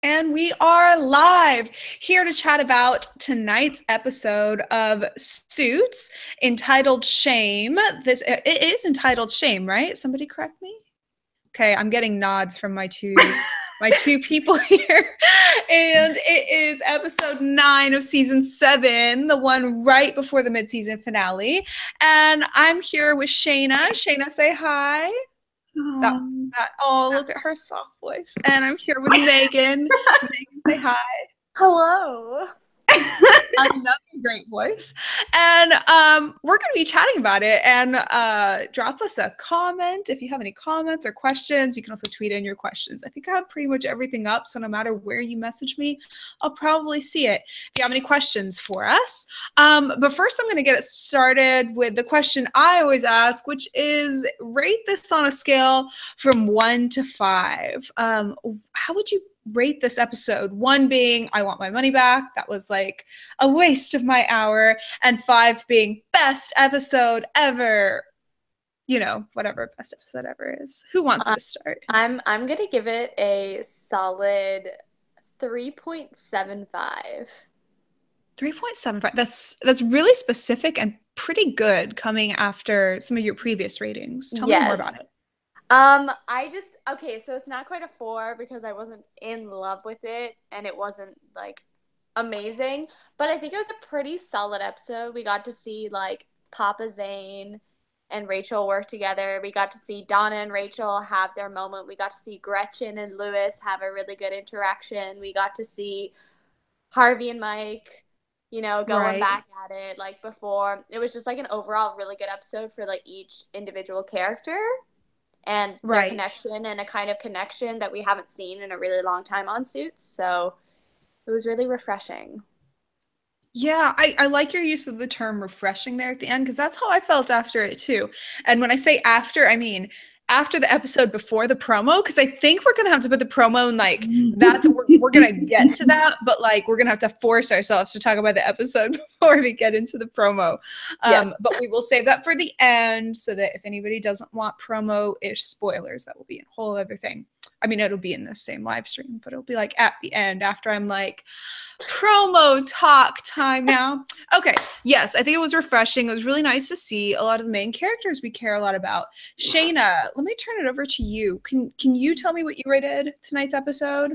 and we are live here to chat about tonight's episode of Suits entitled Shame. It is entitled Shame, right? Somebody correct me. Okay, I'm getting nods from my two people here. And it is episode 9 of season 7, the one right before the mid-season finale. And I'm here with Shana. Shana, say hi. Look at her soft voice. And I'm here with Megan. Megan, say hi. Hello. Another great voice. And we're going to be chatting about it. And drop us a comment if you have any comments or questions. You can also tweet in your questions. I think I have pretty much everything up, so no matter where you message me, I'll probably see it if you have any questions for us. But first, I'm going to get it started with the question I always ask, which is rate this on a scale from 1 to 5. How would you rate this episode? 1 being I want my money back, that was like a waste of my hour, and 5 being best episode ever. You know, whatever best episode ever is. Who wants to start? I'm gonna give it a solid 3.75. 3.75. That's really specific and pretty good coming after some of your previous ratings. Tell me more about it. So it's not quite a 4 because I wasn't in love with it and it wasn't like amazing, but I think it was a pretty solid episode. We got to see like Papa Zane and Rachel work together. We got to see Donna and Rachel have their moment. We got to see Gretchen and Lewis have a really good interaction. We got to see Harvey and Mike, going back at it like before. It was just like an overall really good episode for like each individual character and their connection, and a kind of connection that we haven't seen in a really long time on Suits. So it was really refreshing. Yeah, I like your use of the term refreshing there at the end, because that's how I felt after it too. And when I say after, I mean after the episode before the promo, because I think we're gonna have to put the promo in like that. We're gonna get to that, but like we're gonna have to force ourselves to talk about the episode before we get into the promo. But we will save that for the end, so that if anybody doesn't want promo-ish spoilers, that will be a whole other thing. I mean, it'll be in the same live stream, but it'll be like at the end after I'm like, promo talk time now. Okay, yes, I think it was refreshing. It was really nice to see a lot of the main characters we care a lot about. Shana, let me turn it over to you. Can you tell me what you rated tonight's episode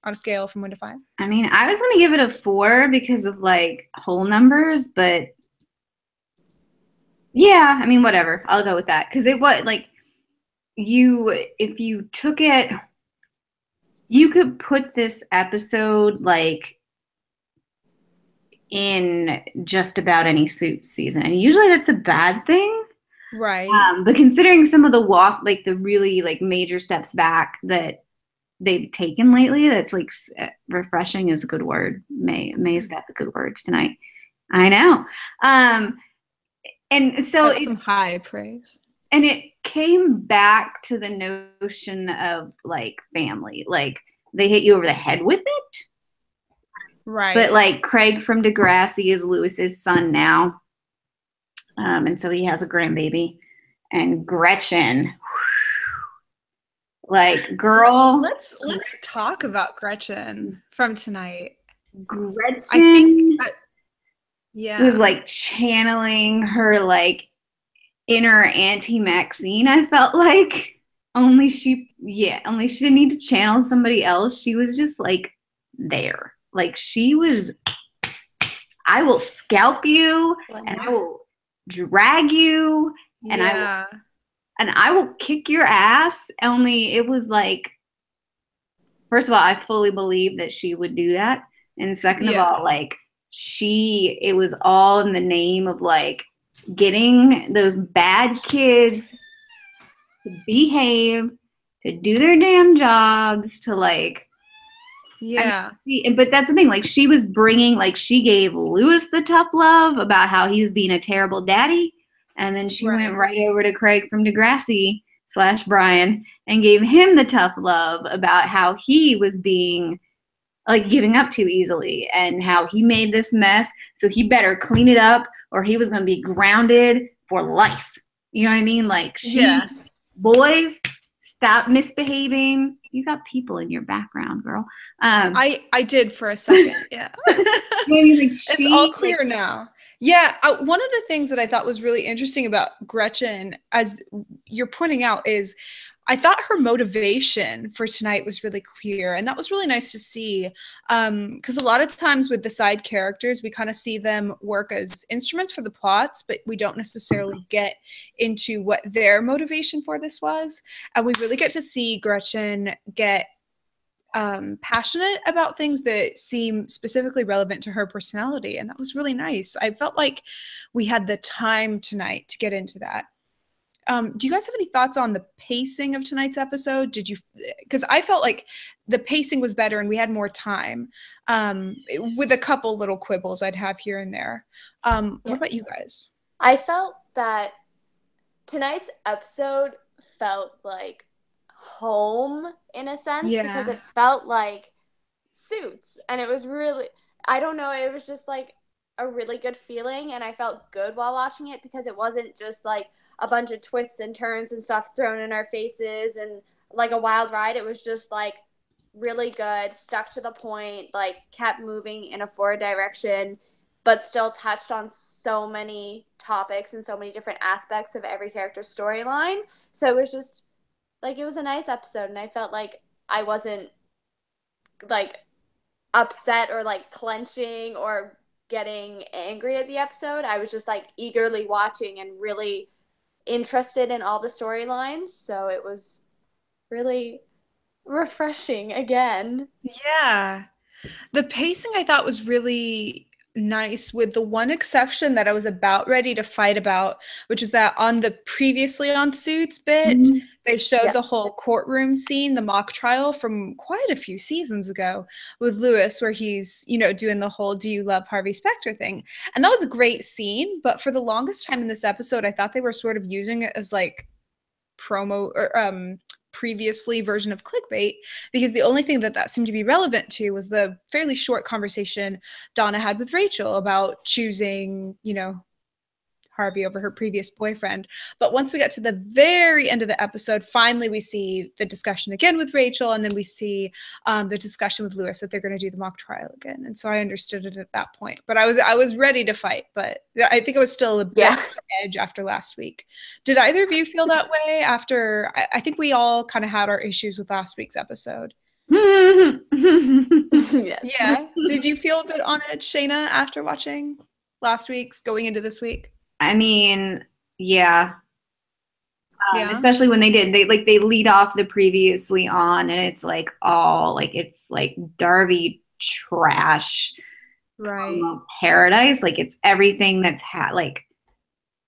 on a scale from 1 to 5? I mean, I was going to give it a 4 because of like whole numbers, but yeah, I mean, whatever. I'll go with that because it was like if you took it, you could put this episode like in just about any Suits season, and usually that's a bad thing, right? But considering some of the really like major steps back that they've taken lately, that's like refreshing is a good word. May's got the good words tonight. I know. And so that's some high praise. And it came back to the notion of like family. Like they hit you over the head with it. Right. But like Craig from Degrassi is Lewis's son now. And so he has a grandbaby. And Gretchen, like girl. Let's talk about Gretchen from tonight. Gretchen was like channeling her like inner Auntie Maxine, I felt like. Only she didn't need to channel somebody else. She was just like there. Like she was, I will scalp you and I will drag you and I will kick your ass. Only it was like, first of all, I fully believe that she would do that. And second of all, like it was all in the name of like getting those bad kids to behave, to do their damn jobs, to like, but that's the thing, like she was bringing, like she gave Lewis the tough love about how he was being a terrible daddy, and then she went right over to Craig from Degrassi / Brian and gave him the tough love about how he was being like giving up too easily and how he made this mess, so he better clean it up or he was going to be grounded for life. You know what I mean? Like boys, stop misbehaving. you got people in your background, girl. I did for a second, yeah. Maybe like It's all clear now. Yeah, one of the things that I thought was really interesting about Gretchen, as you're pointing out, is I thought her motivation for tonight was really clear, and that was really nice to see. Because a lot of times with the side characters, we kind of see them work as instruments for the plots, but we don't necessarily get into what their motivation for this was. And we really get to see Gretchen get passionate about things that seem specifically relevant to her personality. And that was really nice. I felt like we had the time tonight to get into that. Do you guys have any thoughts on the pacing of tonight's episode? Did you, because I felt like the pacing was better and we had more time, with a couple little quibbles I'd have here and there. What about you guys? I felt that tonight's episode felt like home in a sense because it felt like Suits, and it was really, I don't know, it was just like a really good feeling, and I felt good while watching it because it wasn't just like a bunch of twists and turns and stuff thrown in our faces and like a wild ride. It was just like really good, stuck to the point, like kept moving in a forward direction, but still touched on so many topics and so many different aspects of every character's storyline. So it was just like, it was a nice episode, and I felt like I wasn't like upset or like clenching or getting angry at the episode. I was just like eagerly watching and really interested in all the storylines. So it was really refreshing again. Yeah. The pacing I thought was really nice, with the one exception that I was about ready to fight about, which is that on the previously on Suits bit, they showed the whole courtroom scene, the mock trial from quite a few seasons ago with Lewis, where he's, doing the whole "do you love Harvey Specter" thing. And that was a great scene, but for the longest time in this episode, I thought they were sort of using it as like promo or previously version of clickbait, because the only thing that seemed to be relevant to was the fairly short conversation Donna had with Rachel about choosing, Harvey over her previous boyfriend. But once we got to the very end of the episode, finally we see the discussion again with Rachel, and then we see the discussion with Lewis that they're going to do the mock trial again. And so I understood it at that point. But I was ready to fight, but I think it was still a bit edge after last week. Did either of you feel that way after? I think we all kind of had our issues with last week's episode. Yes. Yeah. Did you feel a bit on edge, Shana, after watching last week's going into this week? I mean, yeah. Especially when they lead off the previously on, and it's like all like it's like Darby trash, right? Paradise, like it's everything that's like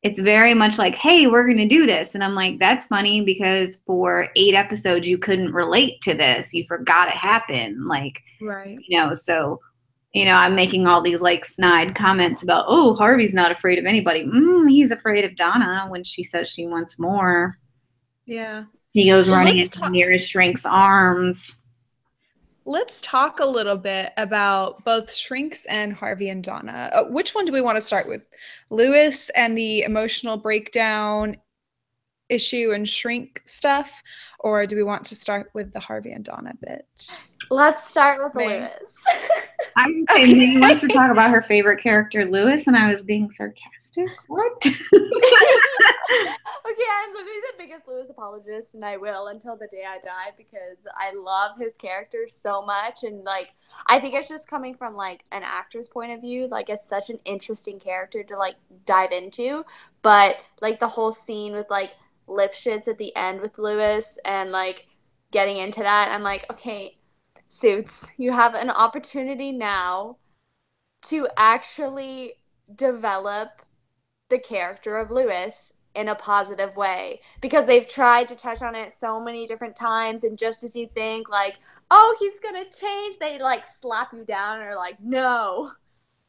it's very much like, hey, we're gonna do this, and I'm like, that's funny because for 8 episodes you couldn't relate to this, you forgot it happened, like, right? So. I'm making all these like snide comments about, oh, Harvey's not afraid of anybody. He's afraid of Donna when she says she wants more. Yeah. He goes running into the nearest shrink's arms. Let's talk a little bit about both Shrinks and Harvey and Donna. Which one do we want to start with? Lewis and the emotional breakdown issue and Shrink stuff, or do we want to start with the Harvey and Donna bit? Let's start with Lewis. I was saying Mae wants to talk about her favorite character, Lewis, and I was being sarcastic. What? Okay, I'm literally the biggest Lewis apologist, and I will until the day I die, because I love his character so much, and like I think it's just coming from like an actor's point of view, like it's such an interesting character to like dive into. But like the whole scene with like Lipschitz at the end with Lewis and like getting into that, I'm like, okay, Suits, you have an opportunity now to actually develop the character of Lewis in a positive way, because they've tried to touch on it so many different times, and just as you think like, oh, he's gonna change, they like slap you down and are like, no,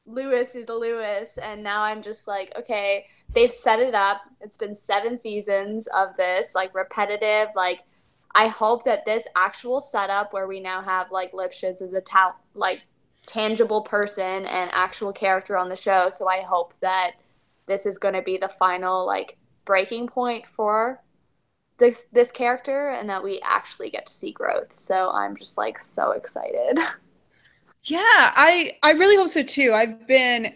Lewis is Lewis. And now I'm just like, okay, they've set it up, it's been 7 seasons of this like repetitive, like I hope that this actual setup where we now have like Lipschitz as a like tangible person and actual character on the show, so I hope that this is going to be the final like breaking point for this character and that we actually get to see growth. So I'm just like so excited. Yeah, I really hope so too. I've been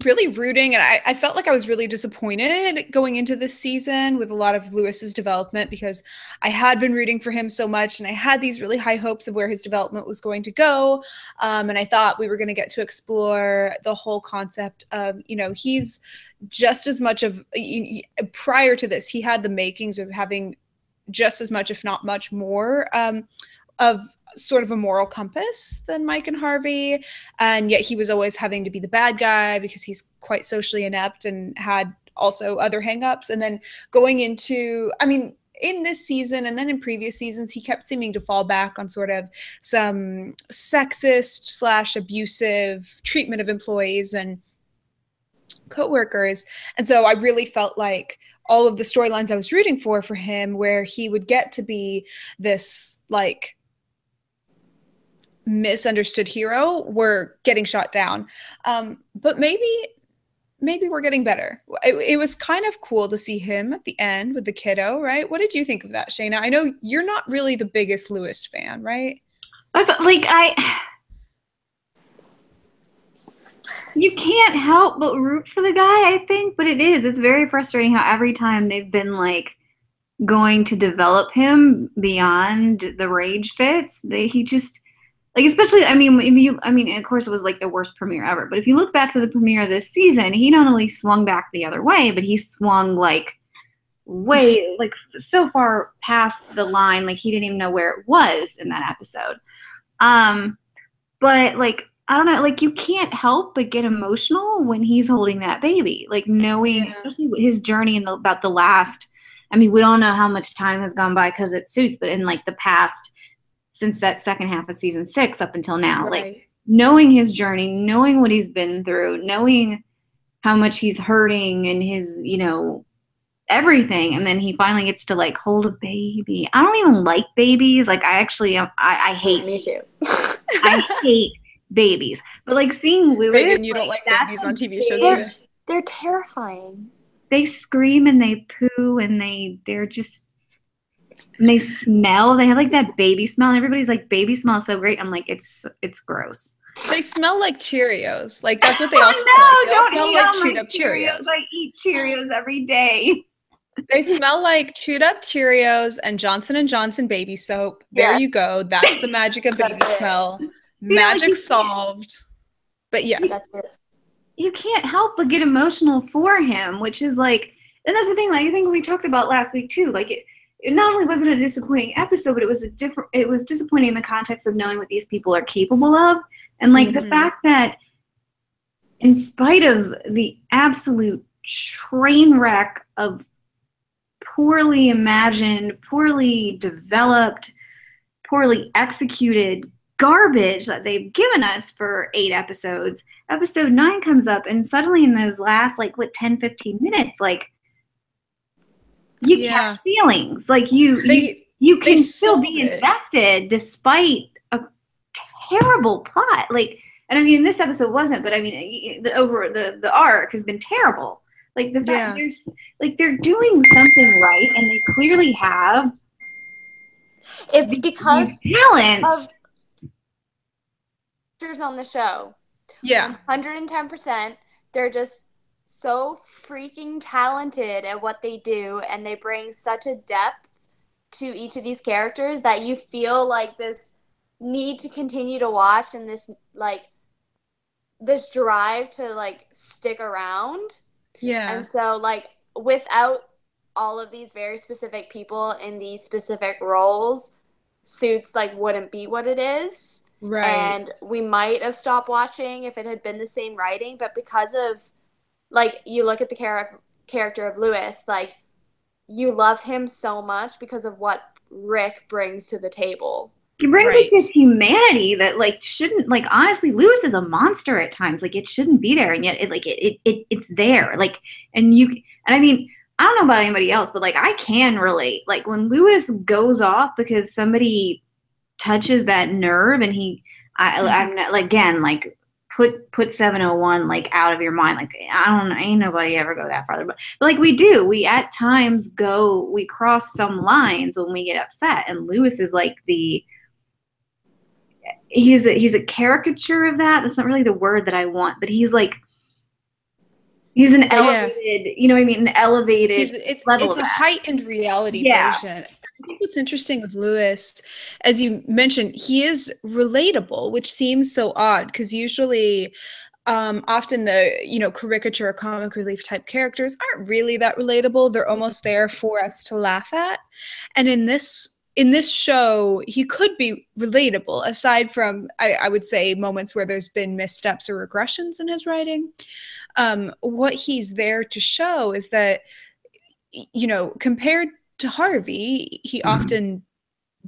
really rooting, and I felt like I was really disappointed going into this season with a lot of Lewis's development, because I had been rooting for him so much and I had these really high hopes of where his development was going to go, and I thought we were going to get to explore the whole concept of, you know, he's just as much of, prior to this, he had the makings of having just as much, if not much more, of sort of a moral compass than Mike and Harvey. And yet he was always having to be the bad guy because he's quite socially inept and had also other hangups. And then going into, I mean, in this season and then in previous seasons, he kept seeming to fall back on sort of some sexist / abusive treatment of employees and coworkers. And so I really felt like all of the storylines I was rooting for him, where he would get to be this like misunderstood hero, were getting shot down. But maybe we're getting better. It was kind of cool to see him at the end with the kiddo, right? What did you think of that, Shana? I know you're not really the biggest Lewis fan, right? Like you can't help but root for the guy, I think, but it's very frustrating how every time they've been like going to develop him beyond the rage fits, he just like, especially, I mean, of course it was like the worst premiere ever, but if you look back to the premiere of this season, he not only swung back the other way, but he swung like way, like so far past the line, like he didn't even know where it was in that episode. But like, I don't know, like you can't help but get emotional when he's holding that baby, like knowing, especially his journey in about the last, I mean, we don't know how much time has gone by because it Suits, but in like the past, since that second half of season 6 up until now, right, like knowing his journey, knowing what he's been through, knowing how much he's hurting and his, you know, everything. And then he finally gets to like hold a baby. I don't even like babies. Like I actually, I hate. Me too. I hate babies. But like seeing Lewis. And you don't like babies on TV shows either. They're terrifying. They scream and they poo and they're just, and they smell. They have like that baby smell. And everybody's like, baby smells so great. I'm like, it's gross. They smell like Cheerios. Like that's what they all smell like. They all smell like chewed up Cheerios. I eat Cheerios every day. They smell like chewed up Cheerios and Johnson & Johnson baby soap. There you go. That's the magic of baby smell. Magic solved. But yes. That's it. You can't help but get emotional for him, which is like, and that's the thing, like I think we talked about last week too. Like it not only wasn't a disappointing episode, but it was disappointing in the context of knowing what these people are capable of. And like the fact that in spite of the absolute train wreck of poorly imagined, poorly developed, poorly executed garbage that they've given us for 8 episodes, episode 9 comes up and suddenly in those last 10-15 minutes, like you catch feelings, like you can still be invested despite a terrible plot. Like, and I mean this episode wasn't, but I mean the arc has been terrible. Like the fact there's like they're doing something right and they clearly have. It's because talents on the show. 110%. They're just so freaking talented at what they do, and they bring such a depth to each of these characters that you feel like this need to continue to watch and this drive to like stick around. And so like without all of these very specific people in these specific roles, Suits like wouldn't be what it is. Right. And we might have stopped watching if it had been the same writing, but because of like you look at the character of Lewis, like you love him so much because of what Rick brings to the table. He brings like this humanity that like shouldn't, like honestly Lewis is a monster at times, like it shouldn't be there, and yet it's there, like, and I mean I don't know about anybody else, but like I can relate, like when Lewis goes off because somebody touches that nerve and I'm not, like, again, like put 701 like out of your mind. Like ain't nobody ever go that farther, but like we do. We at times we cross some lines when we get upset, and Lewis is like he's a caricature of that. That's not really the word that I want, but he's an elevated, you know what I mean? An elevated level. It's a heightened reality version. I think what's interesting with Lewis, as you mentioned, he is relatable, which seems so odd because usually often the caricature or comic relief type characters aren't really that relatable. They're almost there for us to laugh at. And in this show, he could be relatable, aside from I would say moments where there's been missteps or regressions in his writing. What he's there to show is that, compared to Harvey, he often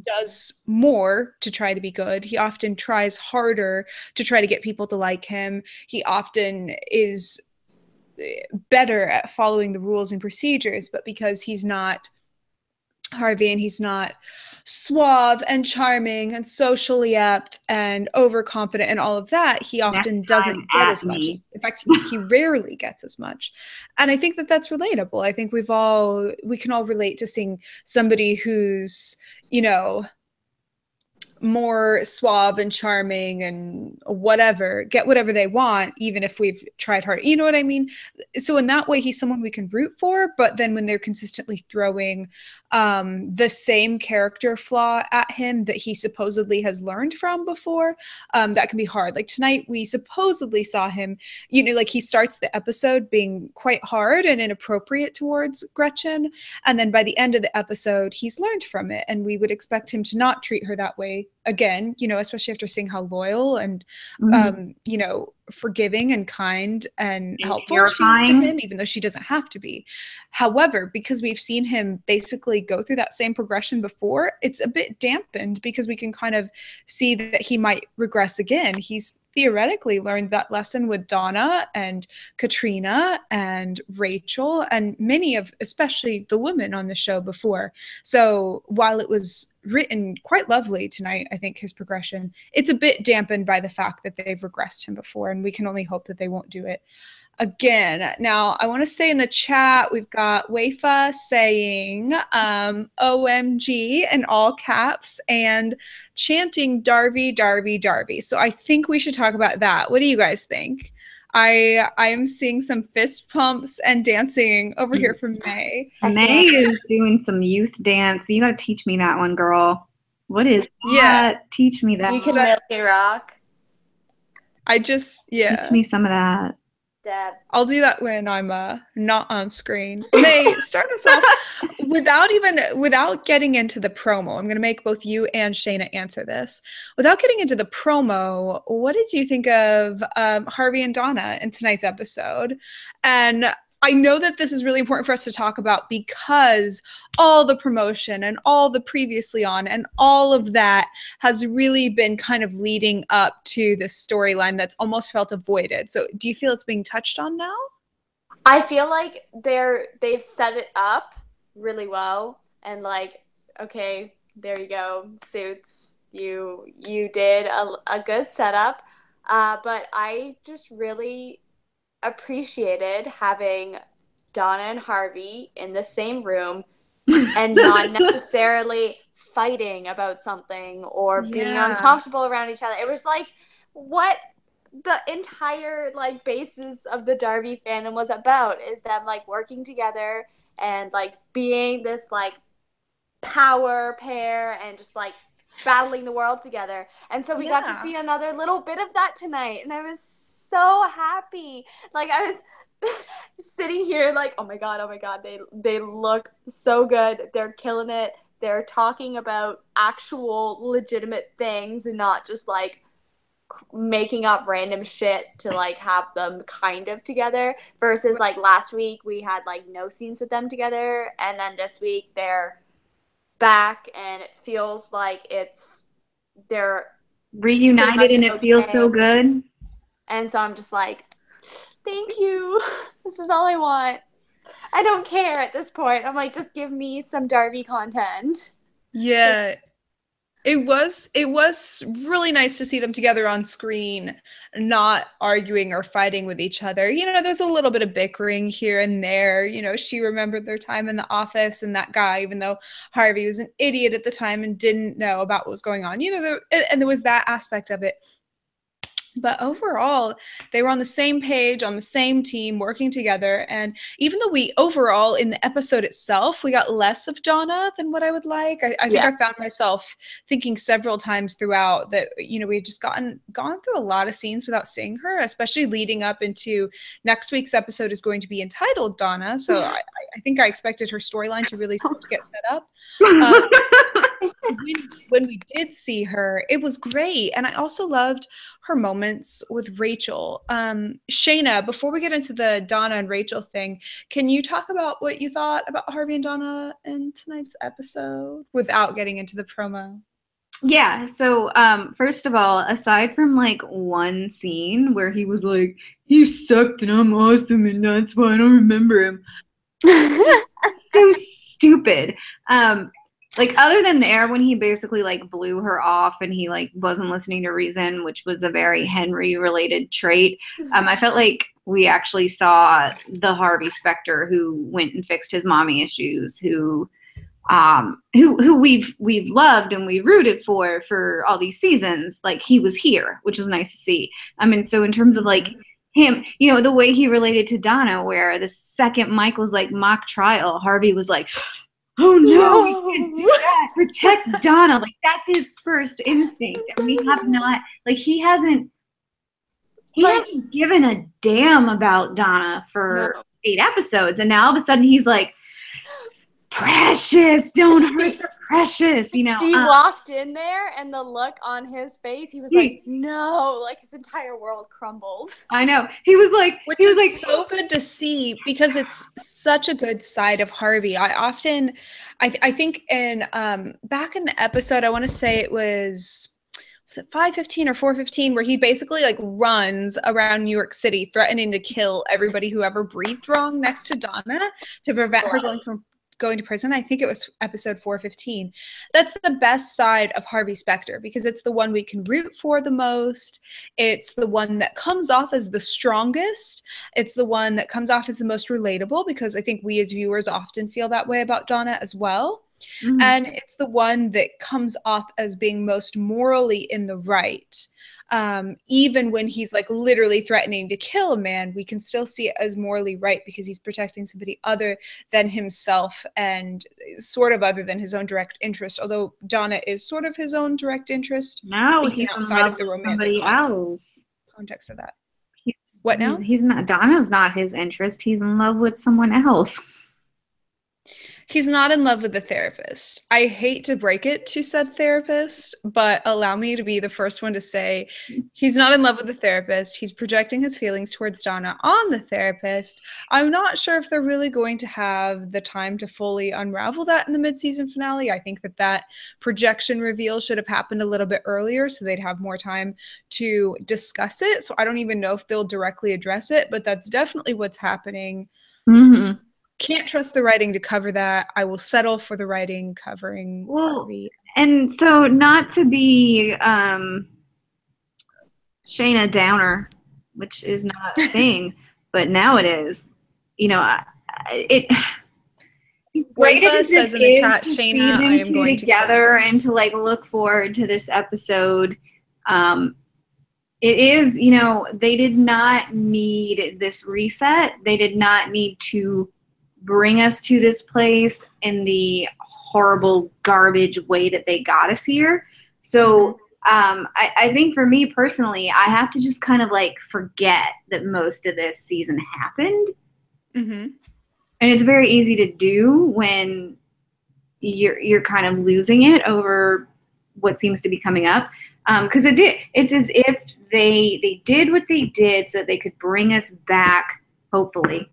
does more to try to be good. He often tries harder to try to get people to like him. He often is better at following the rules and procedures, but because he's not Harvey and he's not suave and charming and socially apt and overconfident and all of that, he often doesn't get as much. In fact, he rarely gets as much. And I think that that's relatable. I think we can all relate to seeing somebody who's, more suave and charming and get whatever they want, even if we've tried hard. You know what I mean? So in that way, he's someone we can root for, but then when they're consistently throwing the same character flaw at him that he supposedly has learned from before, that can be hard. Like tonight, we supposedly saw him, like he starts the episode being quite hard and inappropriate towards Gretchen. And then by the end of the episode, he's learned from it. And we would expect him to not treat her that way again, especially after seeing how loyal and, forgiving and kind and helpful she is to him, even though she doesn't have to be. However, because we've seen him basically go through that same progression before, it's a bit dampened because we can kind of see that he might regress again. He's theoretically learned that lesson with Donna and Katrina and Rachel and many of, especially the women on the show before. So while it was written quite lovely tonight, I think his progression, it's a bit dampened by the fact that they've regressed him before, and we can only hope that they won't do it again. Now, I want to say in the chat, we've got Wafa saying OMG in all caps and chanting Darby, Darby, Darby. So I think we should talk about that. What do you guys think? I am seeing some fist pumps and dancing over here from Mae. Mae is doing some youth dance. You got to teach me that one, girl. What is that? Yeah. Teach me that. You can Milky Rock. Teach me some of that. Deb. I'll do that when I'm not on screen. May start us off without getting into the promo. I'm going to make both you and Shana answer this. Without getting into the promo, what did you think of Harvey and Donna in tonight's episode? And I know that this is really important for us to talk about because all the promotion and all the previously on and all of that has really been kind of leading up to this storyline that's almost felt avoided. So do you feel it's being touched on now? I feel like they've set it up really well and like, okay, there you go, Suits. You did a good setup. But I just really appreciated having Donna and Harvey in the same room and not necessarily fighting about something or being uncomfortable around each other. It was like what the entire like basis of the Darby fandom was about, is them like working together and like being this like power pair and just like battling the world together. And so we got to see another little bit of that tonight, and I was so happy. Like I was sitting here like, oh my god, they look so good. They're killing it. They're talking about actual legitimate things and not just like making up random shit to like have them kind of together, versus like last week we had like no scenes with them together, and then this week they're back and it feels like they're reunited and it feels so good. And so I'm just like, thank you. This is all I want. I don't care at this point. I'm like, just give me some Darby content. Yeah. It was really nice to see them together on screen, not arguing or fighting with each other. You know, there's a little bit of bickering here and there. You know, she remembered their time in the office and that guy, even though Harvey was an idiot at the time and didn't know about what was going on. You know, and there was that aspect of it. But overall, they were on the same page, on the same team, working together. And even though we overall in the episode itself, we got less of Donna than what I would like. I think I found myself thinking several times throughout that, you know, we had just gone through a lot of scenes without seeing her, especially leading up into next week's episode is going to be entitled Donna. So I think I expected her storyline to really start to get set up. When we did see her, it was great. And I also loved her moments with Rachel. Shana, before we get into the Donna and Rachel thing, can you talk about what you thought about Harvey and Donna in tonight's episode without getting into the promo? Yeah, so first of all, aside from like one scene where he was like, he sucked and I'm awesome and that's why I don't remember him. So stupid. Like other than there when he basically like blew her off and he like wasn't listening to reason, which was a very Henry related trait. I felt like we actually saw the Harvey Specter who went and fixed his mommy issues, who we've loved and we rooted for all these seasons. Like he was here, which was nice to see. I mean, so in terms of like him, you know, the way he related to Donna, where the second Mike was like mock trial, Harvey was like, oh no, we can't do that. Protect Donna. Like that's his first instinct. And we have not, like he hasn't given a damn about Donna for 8 episodes. And now all of a sudden he's like, Precious, don't hurt the Precious, you know. He walked in there and the look on his face, he was like, no, like his entire world crumbled. I know. He was like, so good to see because it's such a good side of Harvey. I think in back in the episode, I want to say it was it 5:15 or 4:15 where he basically like runs around New York City threatening to kill everybody who ever breathed wrong next to Donna to prevent her going to prison. I think it was episode 415. That's the best side of Harvey Specter because it's the one we can root for the most. It's the one that comes off as the strongest. It's the one that comes off as the most relatable because I think we as viewers often feel that way about Donna as well. Mm-hmm. And it's the one that comes off as being most morally in the right. Even when he's like literally threatening to kill a man, we can still see it as morally right because he's protecting somebody other than himself and sort of other than his own direct interest. Although Donna is sort of his own direct interest. No, he's outside of the romantic context of that. What now? He's not. Donna's not his interest. He's in love with someone else. He's not in love with the therapist. I hate to break it to said therapist, but allow me to be the first one to say he's not in love with the therapist. He's projecting his feelings towards Donna on the therapist. I'm not sure if they're really going to have the time to fully unravel that in the mid-season finale. I think that projection reveal should have happened a little bit earlier so they'd have more time to discuss it. So I don't even know if they'll directly address it, but that's definitely what's happening. Mm-hmm. Can't trust the writing to cover that. I will settle for the writing covering Harvey. And so not to be Shana Downer, which is not a thing, but now it is. You know, Rafa says in the chat, Shana, I am going together and to like look forward to this episode. It is, you know, they did not need this reset. They did not need to bring us to this place in the horrible garbage way that they got us here. So I think for me personally, I have to just kind of like forget that most of this season happened. Mm-hmm. And it's very easy to do when you're kind of losing it over what seems to be coming up. Because it's as if they did what they did so that they could bring us back, hopefully.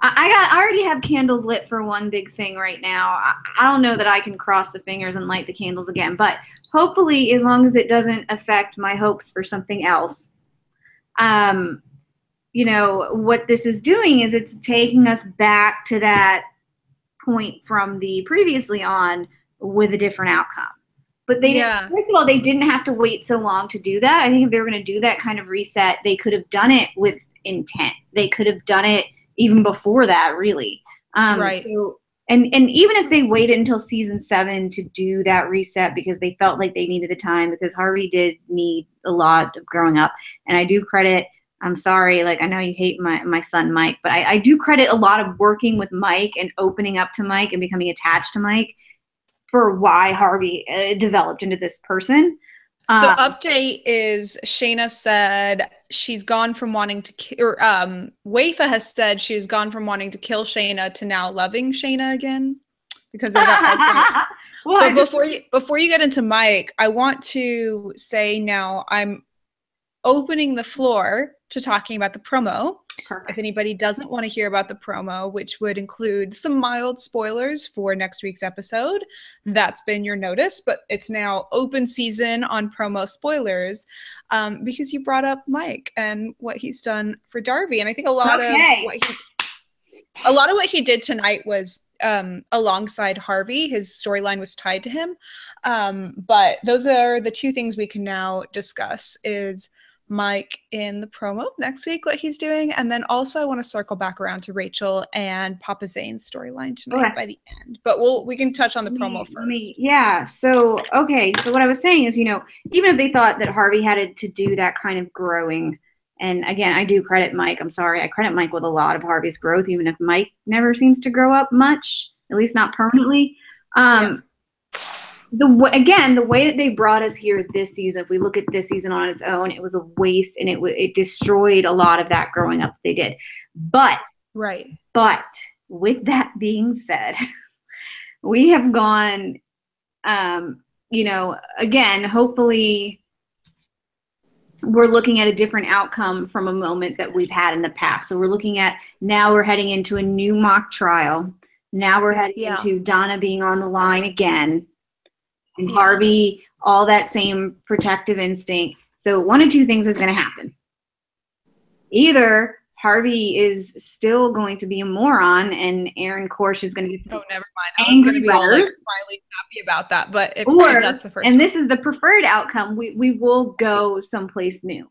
I already have candles lit for one big thing right now. I don't know that I can cross the fingers and light the candles again, but hopefully as long as it doesn't affect my hopes for something else. You know, what this is doing is it's taking us back to that point from the previously on with a different outcome. But they didn't, first of all, they didn't have to wait so long to do that. I think if they were going to do that kind of reset, they could have done it with intent. They could have done it even before that, really. Right. So, and even if they waited until season 7 to do that reset because they felt like they needed the time, because Harvey did need a lot of growing up. And I do credit, I'm sorry, like I know you hate my son Mike, but I do credit a lot of working with Mike and opening up to Mike and becoming attached to Mike for why Harvey developed into this person. So update is Shana said she's gone from wanting to kill, or Wafa has said she's gone from wanting to kill Shana to now loving Shana again because of that. Well, but before you get into Mike, I want to say now I'm opening the floor to talking about the promo. Perfect. If anybody doesn't want to hear about the promo, which would include some mild spoilers for next week's episode, that's been your notice, but it's now open season on promo spoilers because you brought up Mike and what he's done for Darby. And I think a lot of what he did tonight was alongside Harvey. His storyline was tied to him. But those are the two things we can now discuss is Mike in the promo next week, what he's doing. And then also I want to circle back around to Rachel and Papa Zane's storyline tonight by the end. But we can touch on the promo first. So what I was saying is, even if they thought that Harvey had to do that kind of growing, and again, I do credit Mike. I'm sorry. I credit Mike with a lot of Harvey's growth, even if Mike never seems to grow up much, at least not permanently. The way that they brought us here this season, if we look at this season on its own, it was a waste, and it destroyed a lot of that growing up they did. But with that being said, we have gone, again, hopefully we're looking at a different outcome from a moment that we've had in the past. So we're looking at, now we're heading into a new mock trial. Now we're heading into Donna being on the line again. And Harvey, all that same protective instinct. So one of two things is going to happen. Either Harvey is still going to be a moron and Aaron Korsh is going to get never mind. I was going to be all like smiley happy about that, but if that's the first and this is the preferred outcome, we will go someplace new.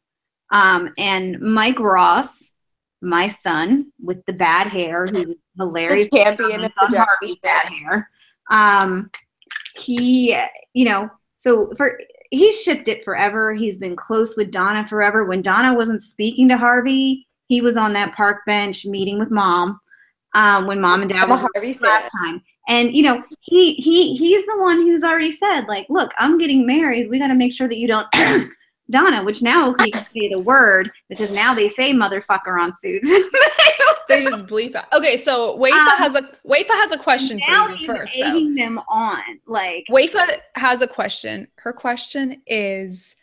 And Mike Ross, my son with the bad hair, who's hilarious, the champion of the Harvey's bad hair. He, he's shipped it forever. He's been close with Donna forever. When Donna wasn't speaking to Harvey, he was on that park bench meeting with mom. When mom and dad were last time. And he's the one who's already said, like, look, I'm getting married. We got to make sure that you don't Donna, which now he can say the word because now they say motherfucker on suits. They just bleep out. Okay, so Wafa has a question for you first. Now he's egging them on. Like, Wafa has a question. Her question is,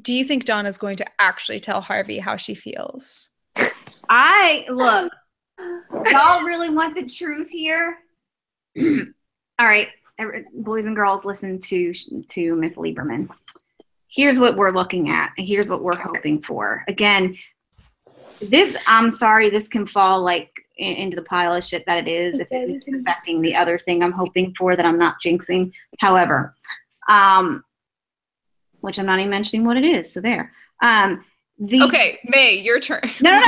do you think Donna's going to actually tell Harvey how she feels? Look, y'all really want the truth here? All right, boys and girls, listen to Miss Lieberman. Here's what we're looking at. Here's what we're hoping for. Again, I'm sorry, this can fall like into the pile of shit that it is if it's affecting the other thing I'm hoping for that I'm not jinxing. However, which I'm not even mentioning what it is. So there. Okay, May, your turn. No.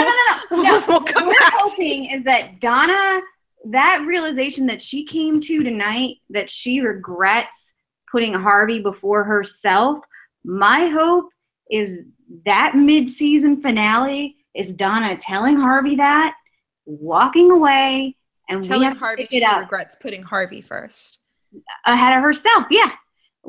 We'll come what we're hoping is that Donna, that realization that she came to tonight, that she regrets putting Harvey before herself. My hope is that mid-season finale is Donna telling Harvey that, walking away, and telling Harvey she regrets putting Harvey first. Ahead of herself, yeah.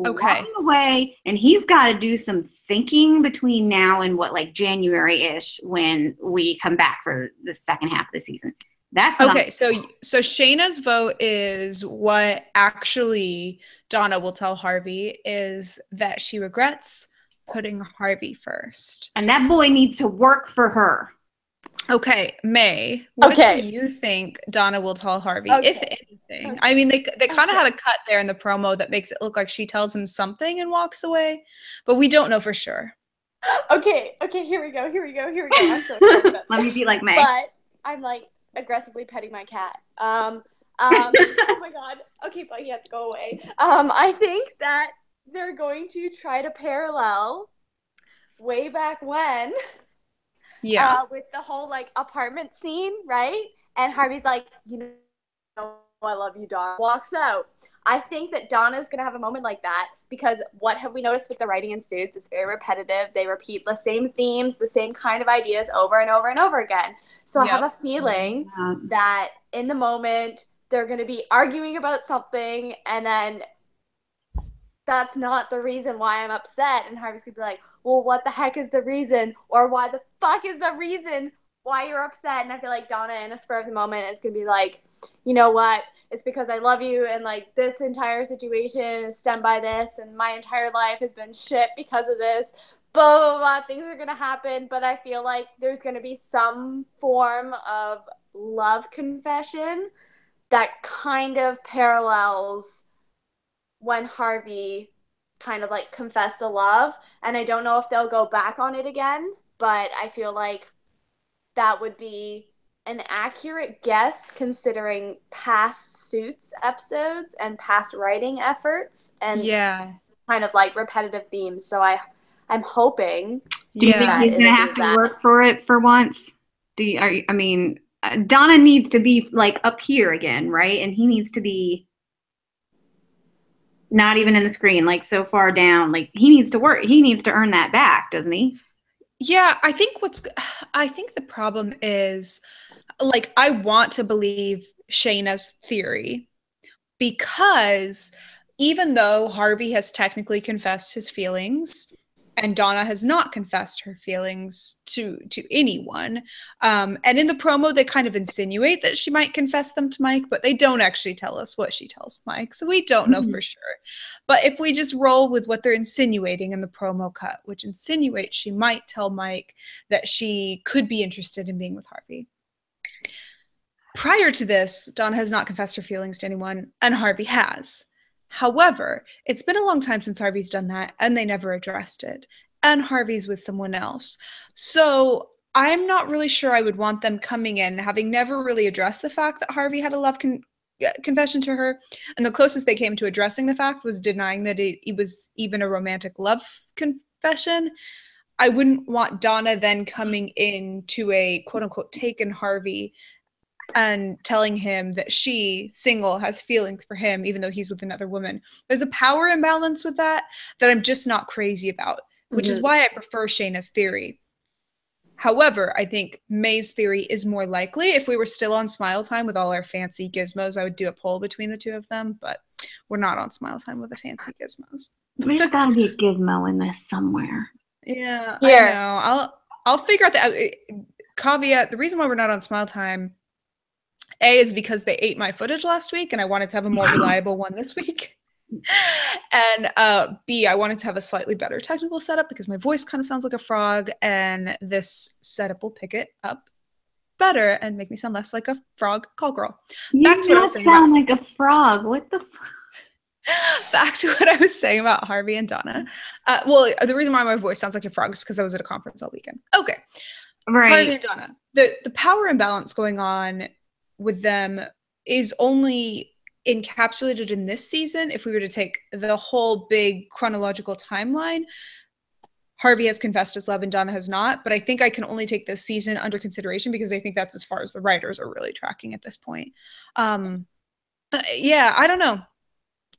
Okay. Walking away, and he's got to do some thinking between now and January-ish when we come back for the second half of the season. That's okay. So Shayna's vote is what actually Donna will tell Harvey is that she regrets putting Harvey first, and that boy needs to work for her. Okay, May, what do you think Donna will tell Harvey, if anything? I mean, they kind of had a cut there in the promo that makes it look like she tells him something and walks away, but we don't know for sure. Okay, here we go. I'm so excited. Let me be like May. But I'm like aggressively petting my cat. Oh my god. Okay, but you have to go away. I think that they're going to try to parallel way back when. Yeah. With the whole like apartment scene, right? And Harvey's like, you know, I love you, Donna. Walks out. I think that Donna's gonna have a moment like that because what have we noticed with the writing in Suits? It's very repetitive. They repeat the same themes, the same kind of ideas over and over and over again. So I have a feeling that in the moment they're gonna be arguing about something, and then that's not the reason why I'm upset. And Harvey's gonna be like, well, what the heck is the reason? Or why the fuck is the reason why you're upset? And I feel like Donna, in a spur of the moment, is gonna be like, you know what? It's because I love you, and like this entire situation is stemmed by this, and my entire life has been shit because of this. Blah, blah, blah. Things are gonna happen, but I feel like there's gonna be some form of love confession that kind of parallels when Harvey kind of like confessed the love. And I don't know if they'll go back on it again, but I feel like that would be an accurate guess considering past Suits episodes and past writing efforts and kind of like repetitive themes. So I'm hoping. Do you think he's gonna have to work for it for once? Donna needs to be like up here again, right? And he needs to be not even in the screen, like so far down. Like he needs to work. He needs to earn that back, doesn't he? Yeah, I think the problem is, like, I want to believe Shayna's theory because even though Harvey has technically confessed his feelings and Donna has not confessed her feelings to anyone, and in the promo they kind of insinuate that she might confess them to Mike, but they don't actually tell us what she tells Mike, so we don't know for sure. But if we just roll with what they're insinuating in the promo cut, which insinuates she might tell Mike that she could be interested in being with Harvey. Prior to this, Donna has not confessed her feelings to anyone, and Harvey has. However, it's been a long time since Harvey's done that, and they never addressed it. And Harvey's with someone else. So I'm not really sure I would want them coming in, having never really addressed the fact that Harvey had a love confession to her. And the closest they came to addressing the fact was denying that it was even a romantic love confession. I wouldn't want Donna then coming in to a quote-unquote taken Harvey and telling him that she, single, has feelings for him even though he's with another woman. There's a power imbalance with that I'm just not crazy about, which is why I prefer Shayna's theory. However, I think Mae's theory is more likely. If we were still on Smile Time with all our fancy gizmos, I would do a poll between the two of them, but we're not on Smile Time with the fancy gizmos. There's gotta be a gizmo in this somewhere. Yeah, I know. I'll figure out the caveat. The reason why we're not on Smile Time, A, is because they ate my footage last week and I wanted to have a more reliable one this week. And B, I wanted to have a slightly better technical setup because my voice kind of sounds like a frog, and this setup will pick it up better and make me sound less like a frog call girl. Back to what I was saying sound like a frog. What the Back to what I was saying about Harvey and Donna. Well, the reason why my voice sounds like a frog is because I was at a conference all weekend. Okay. Right. Harvey and Donna. The power imbalance going on with them is only encapsulated in this season. If we were to take the whole big chronological timeline, Harvey has confessed his love and Donna has not, but I think I can only take this season under consideration because I think that's as far as the writers are really tracking at this point. Yeah, I don't know.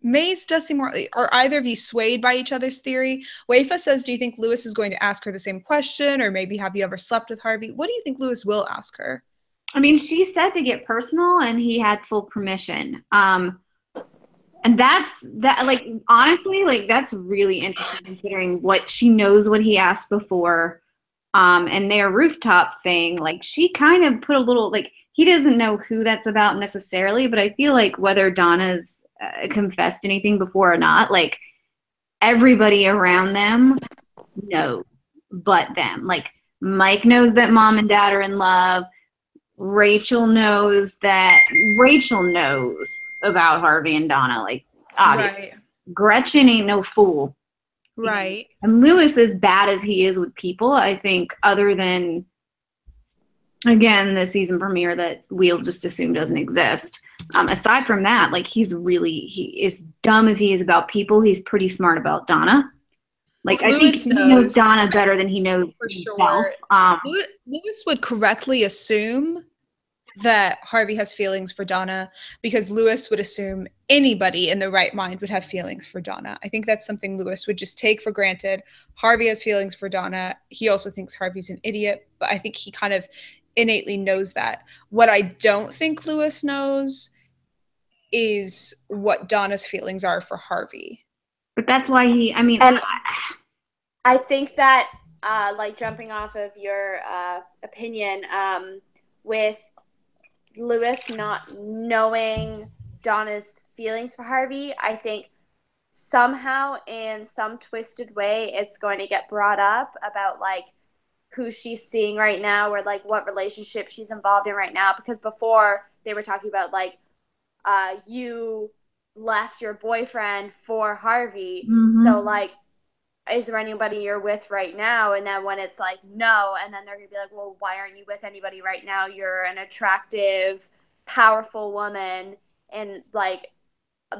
Maze does seem more. Are either of you swayed by each other's theory? Wafa says, do you think Lewis is going to ask her the same question, or maybe have you ever slept with Harvey? What do you think Lewis will ask her? I mean, she said to get personal, and he had full permission. And that's that. Like, honestly, like that's really interesting considering what she knows what he asked before, and their rooftop thing. Like, she kind of put a little like he doesn't know who that's about necessarily, but I feel like whether Donna's confessed anything before or not, like everybody around them knows, but them. Like Mike knows that mom and dad are in love. Rachel knows about Harvey and Donna, like obviously. Right. Gretchen ain't no fool. Right. And Lewis, as bad as he is with people, I think other than, again, the season premiere that we'll just assume doesn't exist, Aside from that, like he is dumb as he is about people, he's pretty smart about Donna. Like I think he knows Donna better than he knows for himself. Sure. Lewis would correctly assume that Harvey has feelings for Donna because Lewis would assume anybody in the right mind would have feelings for Donna. I think that's something Lewis would just take for granted. Harvey has feelings for Donna. He also thinks Harvey's an idiot, but I think he kind of innately knows that. What I don't think Lewis knows is what Donna's feelings are for Harvey. But that's why I think that, like jumping off of your opinion, with Lewis not knowing Donna's feelings for Harvey, I think somehow in some twisted way it's going to get brought up about like who she's seeing right now or like what relationship she's involved in right now, because before they were talking about like you left your boyfriend for Harvey, so like is there anybody you're with right now? And then when it's like no, and then they're gonna be like, well, why aren't you with anybody right now? You're an attractive, powerful woman and like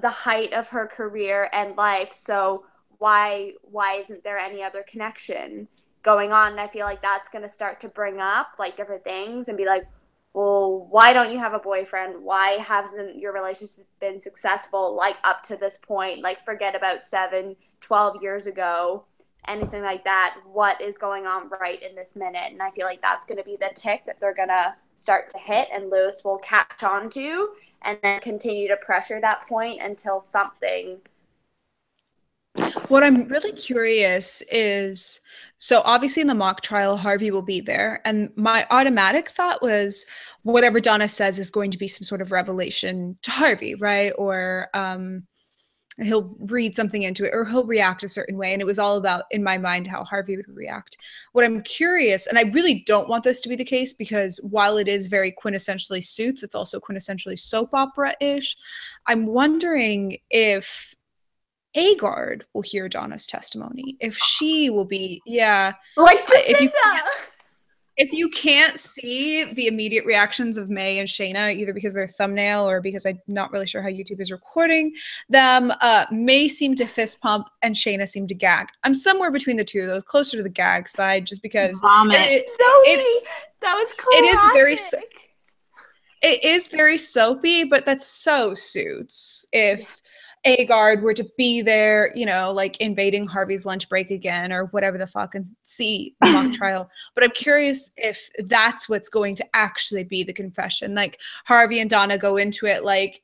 the height of her career and life, so why isn't there any other connection going on? And I feel like that's gonna start to bring up like different things and be like, well, why don't you have a boyfriend? Why hasn't your relationship been successful like up to this point? Like forget about 7-12 years ago, anything like that. What is going on right in this minute? And I feel like that's going to be the tick that they're going to start to hit, and Lewis will catch on to and then continue to pressure that point until something. What I'm really curious is, so obviously in the mock trial, Harvey will be there. And my automatic thought was whatever Donna says is going to be some sort of revelation to Harvey, right? Or he'll read something into it or he'll react a certain way. And it was all about, in my mind, how Harvey would react. What I'm curious, and I really don't want this to be the case because while it is very quintessentially Suits, it's also quintessentially soap opera-ish. I'm wondering if Agard will hear Donna's testimony, if she will be, like Jacinda. If you can't see the immediate reactions of Mae and Shana, either because they're thumbnail or because I'm not really sure how YouTube is recording them, Mae seemed to fist pump and Shana seemed to gag. I'm somewhere between the two of those, closer to the gag side, just because that was classic. It is very soapy, but that's so Suits. If Agard were to be there, you know, like invading Harvey's lunch break again or whatever the fuck, and see the mock trial. But I'm curious if that's what's going to actually be the confession. Like Harvey and Donna go into it like,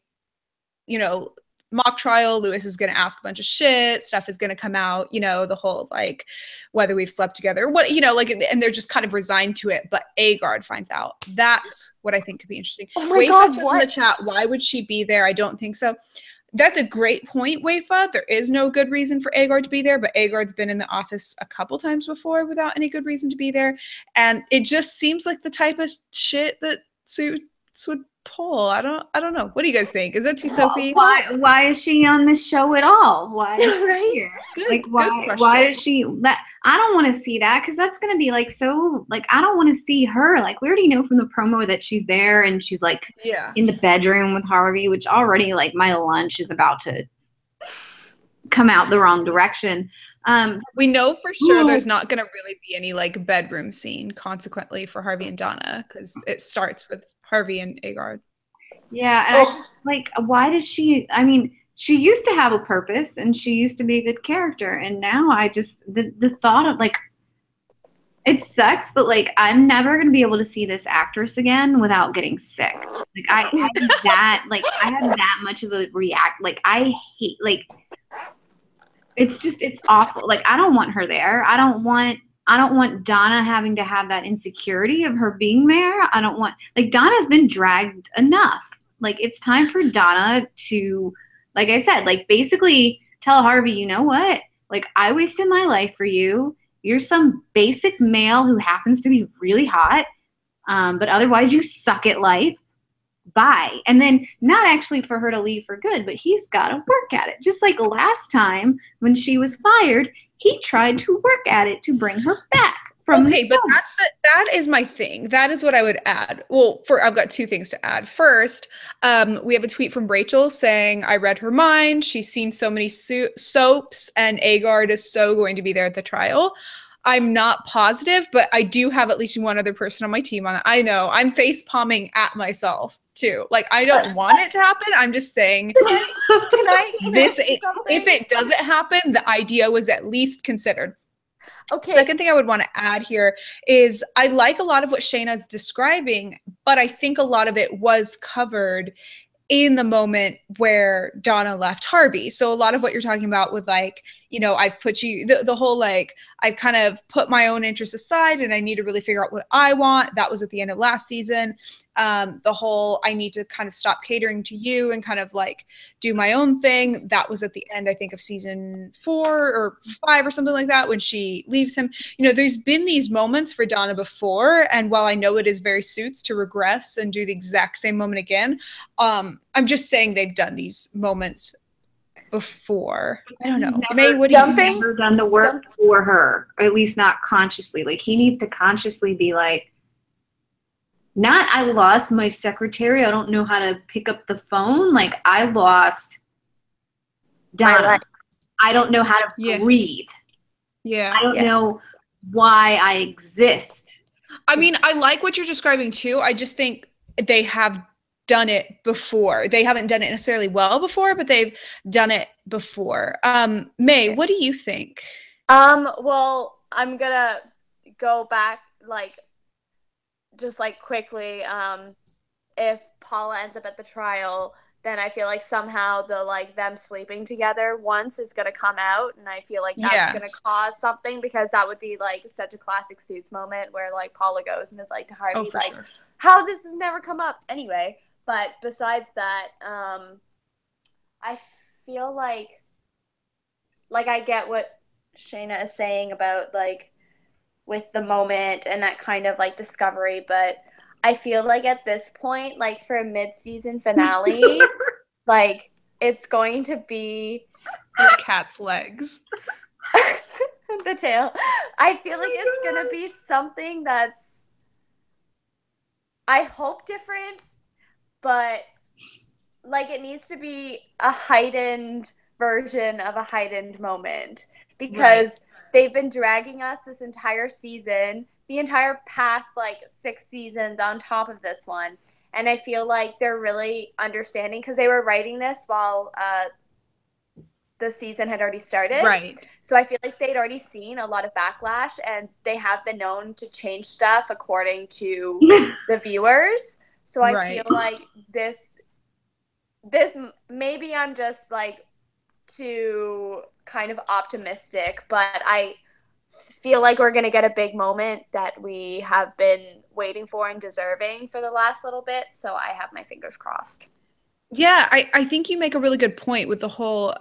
you know, mock trial, Lewis is going to ask a bunch of shit, stuff is going to come out, you know, the whole like whether we've slept together or what, you know, like, and they're just kind of resigned to it, but Agard finds out. That's what I think could be interesting. Oh my God, says in the chat, why would she be there? I don't think so. That's a great point, Wafa. There is no good reason for Agard to be there, but Agard's been in the office a couple times before without any good reason to be there. And it just seems like the type of shit that Suits would pull. I don't know. What do you guys think? Is it too soapy? Why is she on this show at all? Why is she here? Like why does she I don't want to see that because that's gonna be like so like I don't want to see her. Like we already know from the promo that she's there and she's like in the bedroom with Harvey, which already like my lunch is about to come out the wrong direction. We know for sure there's not gonna really be any like bedroom scene consequently for Harvey and Donna because it starts with Harvey and Agard. Yeah, and like why does she, I mean, she used to have a purpose and she used to be a good character, and now I just the thought of like it sucks, but like I'm never gonna be able to see this actress again without getting sick. Like I have that much of a react, like I hate, like it's awful. Like I don't want her there. I don't want Donna having to have that insecurity of her being there. I don't want, like, Donna's been dragged enough. Like, it's time for Donna to, like I said, like, basically tell Harvey, you know what? Like, I wasted my life for you. You're some basic male who happens to be really hot, but otherwise you suck at life. Bye. And then not actually for her to leave for good, but he's got to work at it. Just like last time when she was fired, he tried to work at it to bring her back from Okay, but that is my thing. That is what I would add. Well, I've got two things to add. First, we have a tweet from Rachel saying, I read her mind. She's seen so many soaps, and Agard is so going to be there at the trial. I'm not positive, but I do have at least one other person on my team on it. I know I'm face palming at myself too. Like, I don't want it to happen. I'm just saying Can I this, say something? if it doesn't happen, the idea was at least considered. Okay. Second thing I would want to add here is I like a lot of what Shayna's describing, but I think a lot of it was covered in the moment where Donna left Harvey. So a lot of what you're talking about with, like, you know, I've put you, the whole, like, I've kind of put my own interests aside and I need to really figure out what I want. That was at the end of last season. The whole, I need to kind of stop catering to you and kind of like do my own thing. That was at the end, I think, of season 4 or 5 or something like that, when she leaves him. You know, there's been these moments for Donna before. And while I know it is very Suits to regress and do the exact same moment again, I'm just saying they've done these moments before. I don't know. Mae, what do you think? He's never done the work for her, or at least not consciously. Like, he needs to consciously be like, not, I lost my secretary, I don't know how to pick up the phone. Like, I lost Donna. I don't know how to breathe. Yeah. I don't know why I exist. I mean, I like what you're describing too. I just think they have done it before. They haven't done it necessarily well before, but they've done it before. Mae, what do you think? Well, I'm gonna go back, like, just like quickly. If Paula ends up at the trial, then I feel like somehow the, like, them sleeping together once is gonna come out, and I feel like that's gonna cause something, because that would be like such a classic Suits moment where, like, Paula goes and is like to Harvey, like, how this has never come up anyway. But besides that, I feel like I get what Shayna is saying about, like, with the moment and that kind of, like, discovery, but I feel like at this point, like, for a mid-season finale, like, it's going to be the cat's legs. The tail. I feel like it's gonna be something that's, I hope, different, but, like, it needs to be a heightened version of a heightened moment, because they've been dragging us this entire season, the entire past, like, 6 seasons on top of this one. And I feel like they're really understanding, because they were writing this while the season had already started. Right. So I feel like they'd already seen a lot of backlash, and they have been known to change stuff according to the viewers. So I feel like this maybe I'm just, like, too kind of optimistic, but I feel like we're going to get a big moment that we have been waiting for and deserving for the last little bit. So I have my fingers crossed. Yeah, I think you make a really good point with the whole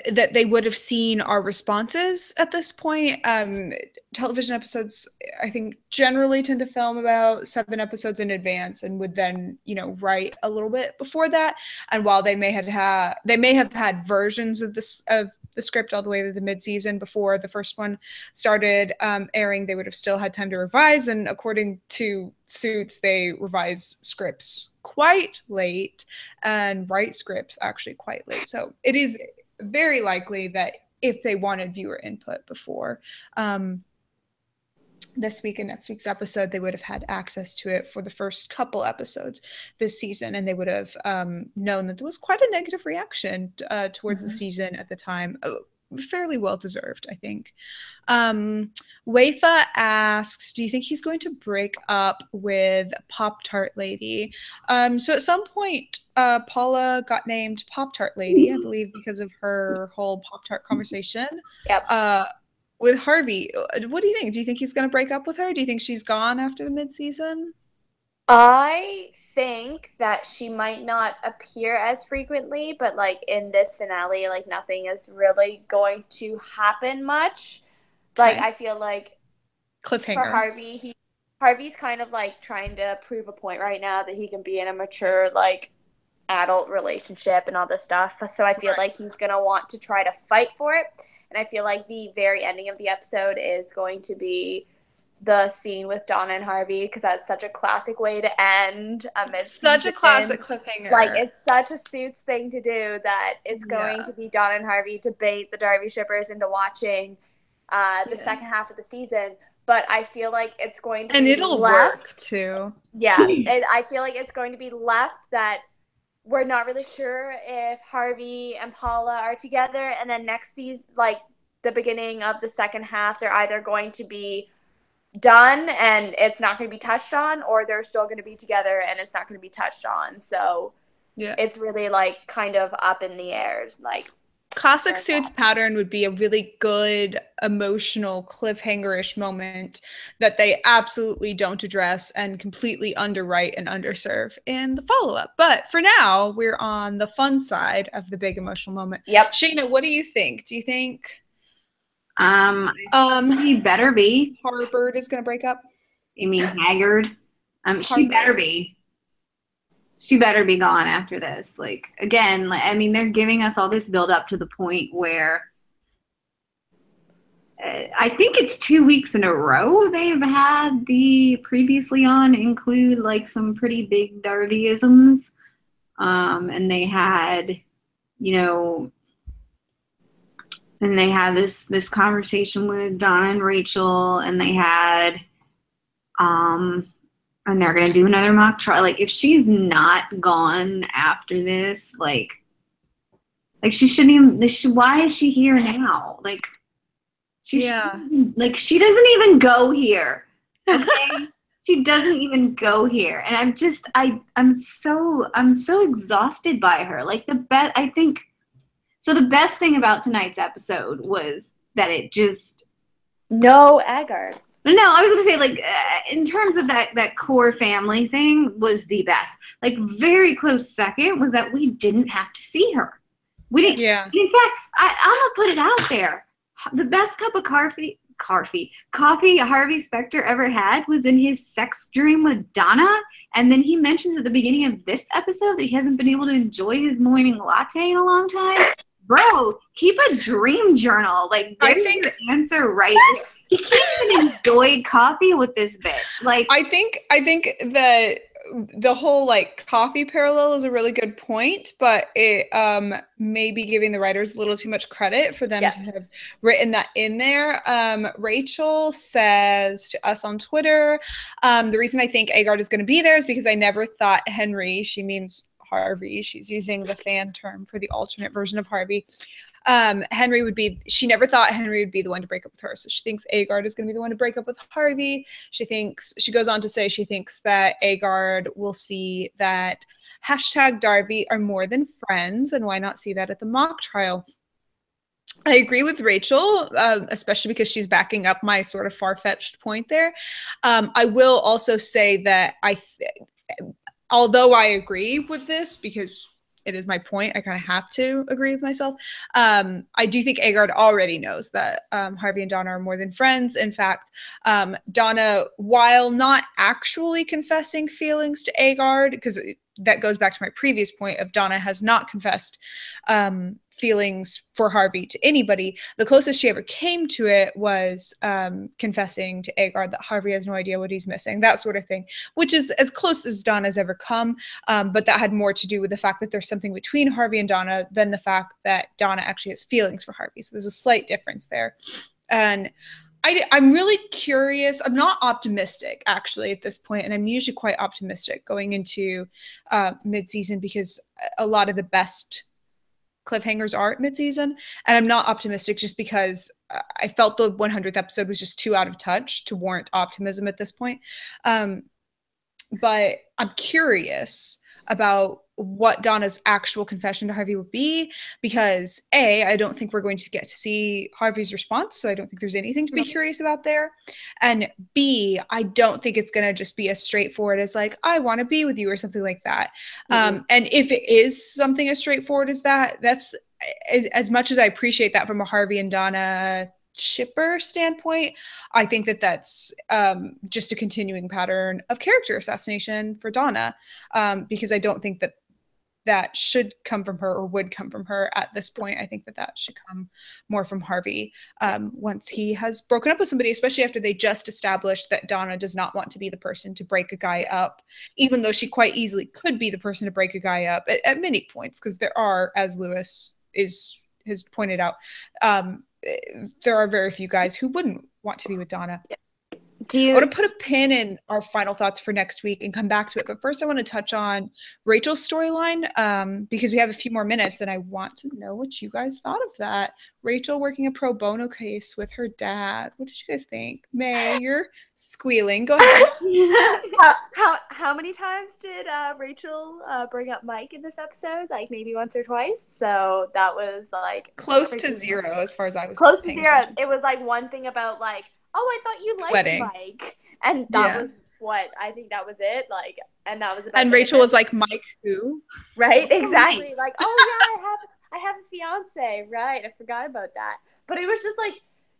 that they would have seen our responses at this point. Television episodes, I think, generally tend to film about 7 episodes in advance and would then, you know, write a little bit before that. And while they may have had versions of this of the script all the way to the mid-season before the first one started airing, they would have still had time to revise. And according to Suits, they revise scripts quite late and write scripts actually quite late. So it is very likely that if they wanted viewer input before this week and next week's episode, they would have had access to it for the first couple episodes this season, and they would have known that there was quite a negative reaction towards the season at the time. Fairly well deserved, I think. Wafa asks, do you think he's going to break up with Pop-Tart Lady? So at some point, Paula got named Pop-Tart Lady, I believe, because of her whole Pop-Tart conversation. Yep. With Harvey. What do you think? Do you think he's going to break up with her? Do you think she's gone after the mid-season? I think that she might not appear as frequently, but, like, in this finale, like, nothing is really going to happen much. Like, I feel like cliffhanger for Harvey, Harvey's kind of, like, trying to prove a point right now that he can be in a mature, like, adult relationship and all this stuff. So I feel like he's gonna want to try to fight for it. And I feel like the very ending of the episode is going to be the scene with Donna and Harvey, because that's such a classic way to end a mid-season. Such a classic cliffhanger. Like, it's such a Suits thing to do that it's going to be Donna and Harvey to bait the Darby shippers into watching the second half of the season. But I feel like it's going to be it'll work too. Yeah, I feel like it's going to be left that we're not really sure if Harvey and Paula are together, and then next season, like the beginning of the second half, they're either going to be done and it's not going to be touched on, or they're still going to be together and it's not going to be touched on. So it's really like kind of up in the air. Like, classic Suits pattern would be a really good emotional cliffhanger-ish moment that they absolutely don't address and completely underwrite and underserve in the follow-up. But for now, we're on the fun side of the big emotional moment. Yep. Shana, what do you think? Do you think he better be. Harvard is going to break up? You mean Haggard? She better be. She better be gone after this. Like, again, I mean, they're giving us all this build up to the point where I think it's 2 weeks in a row they've had the previously on include like some pretty big Darbyisms. And they had, you know, and they had this conversation with Donna and Rachel, and they had, and they're going to do another mock trial. Like, if she's not gone after this, like she shouldn't even, why is she here now? Like, she doesn't even go here. Okay? She doesn't even go here. And I'm so exhausted by her. Like, the best thing about tonight's episode was that it just... No Agar. No, I was going to say, like, in terms of that core family thing was the best. Like, very close second was that we didn't have to see her. We didn't. Yeah. In fact, I'm going to put it out there. The best cup of coffee Harvey Specter ever had was in his sex dream with Donna. And then he mentions at the beginning of this episode that he hasn't been able to enjoy his morning latte in a long time. Bro, keep a dream journal. Like, there's your answer right here. He can't even enjoy coffee with this bitch. Like, I think that the whole like coffee parallel is a really good point, but it may be giving the writers a little too much credit for them to have written that in there. Rachel says to us on Twitter, the reason I think Agard is going to be there is because I never thought Henry, she means Harvey, she's using the fan term for the alternate version of Harvey, she never thought Henry would be the one to break up with her. So she thinks Agard is going to be the one to break up with Harvey. She goes on to say she thinks that Agard will see that #Darby are more than friends, and why not see that at the mock trial? I agree with Rachel, especially because she's backing up my sort of far-fetched point there. I will also say that although I agree with this because it is my point, I kind of have to agree with myself. I do think Agard already knows that Harvey and Donna are more than friends. In fact, Donna, while not actually confessing feelings to Agard, because that goes back to my previous point of Donna has not confessed feelings for Harvey to anybody. The closest she ever came to it was confessing to Agard that Harvey has no idea what he's missing, that sort of thing, which is as close as Donna's ever come. But that had more to do with the fact that there's something between Harvey and Donna than the fact that Donna actually has feelings for Harvey. So there's a slight difference there. And I'm really curious. I'm not optimistic, actually, at this point, and I'm usually quite optimistic going into mid-season because a lot of the best cliffhangers are at mid-season, and I'm not optimistic just because I felt the 100th episode was just too out of touch to warrant optimism at this point. But I'm curious about what Donna's actual confession to Harvey would be, because A, I don't think we're going to get to see Harvey's response, so I don't think there's anything to be curious about there. And B, I don't think it's going to just be as straightforward as like, I want to be with you or something like that. And if it is something as straightforward as that, that's as much as I appreciate that from a Harvey and Donna shipper standpoint, I think that that's just a continuing pattern of character assassination for Donna, because I don't think that that should come from her or would come from her at this point. I think that should come more from Harvey once he has broken up with somebody, especially after they just established that Donna does not want to be the person to break a guy up, even though she quite easily could be the person to break a guy up at many points, because there are, as Lewis has pointed out, there are very few guys who wouldn't want to be with Donna. I want to put a pin in our final thoughts for next week and come back to it. But first, I want to touch on Rachel's storyline because we have a few more minutes, and I want to know what you guys thought of that. Rachel working a pro bono case with her dad. What did you guys think? Mae, you're squealing. Go ahead. How many times did Rachel bring up Mike in this episode? Like maybe once or twice. So that was like close to zero as far as I was. Close to zero. Attention. It was like one thing about like, oh, I thought you liked wedding. Mike. And that was what I think that was it. Like, and that was about and Rachel was like, Mike who? Right, exactly. Mike. Like, oh yeah, I have a fiance. Right. I forgot about that. But it was just like,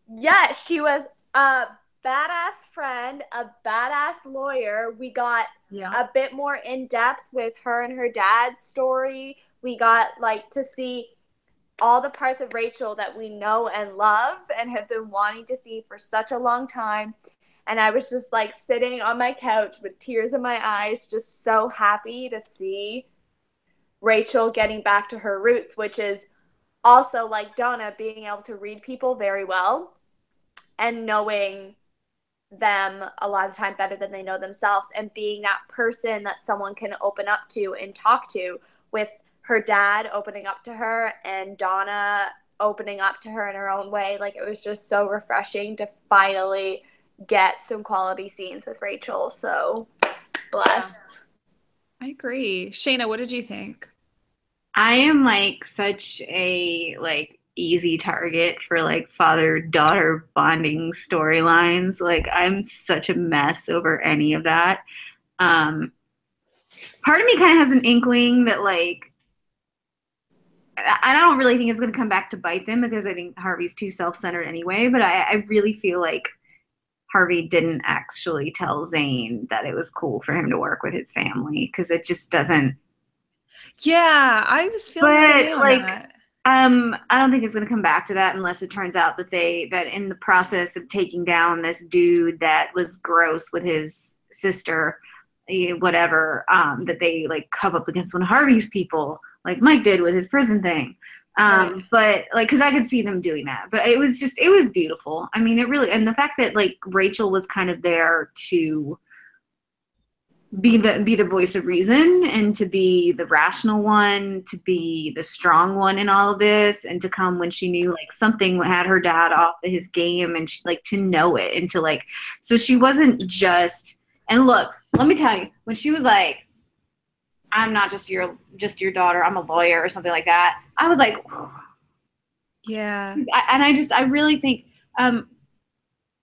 yeah, she was a badass friend, a badass lawyer. We got a bit more in depth with her and her dad's story. We got like to see all the parts of Rachel that we know and love and have been wanting to see for such a long time. And I was just like sitting on my couch with tears in my eyes, just so happy to see Rachel getting back to her roots, which is also like Donna being able to read people very well and knowing them a lot of the time better than they know themselves, and being that person that someone can open up to and talk to, with her dad opening up to her and Donna opening up to her in her own way. Like, it was just so refreshing to finally get some quality scenes with Rachel. So bless. I agree. Shana, what did you think? I am like such a like easy target for like father-daughter bonding storylines. Like, I'm such a mess over any of that. Part of me kind of has an inkling that like I don't really think it's going to come back to bite them, because I think Harvey's too self-centered anyway, but I really feel like Harvey didn't actually tell Zane that it was cool for him to work with his family, because it just doesn't. Yeah, I was feeling the same way on that. I don't think it's going to come back to that unless it turns out that that in the process of taking down this dude that was gross with his sister, whatever, that they like come up against one of Harvey's people, like Mike did with his prison thing. Right. But like, cause I could see them doing that, but it was beautiful. I mean, it really, and the fact that like Rachel was kind of there to be the voice of reason, and to be the rational one, to be the strong one in all of this, and to come when she knew like something had her dad off of his game, and she, like, to know it, and to like, so she wasn't just, and look, let me tell you, when she was like, I'm not just your daughter, I'm a lawyer or something like that, I was like, yeah. I really think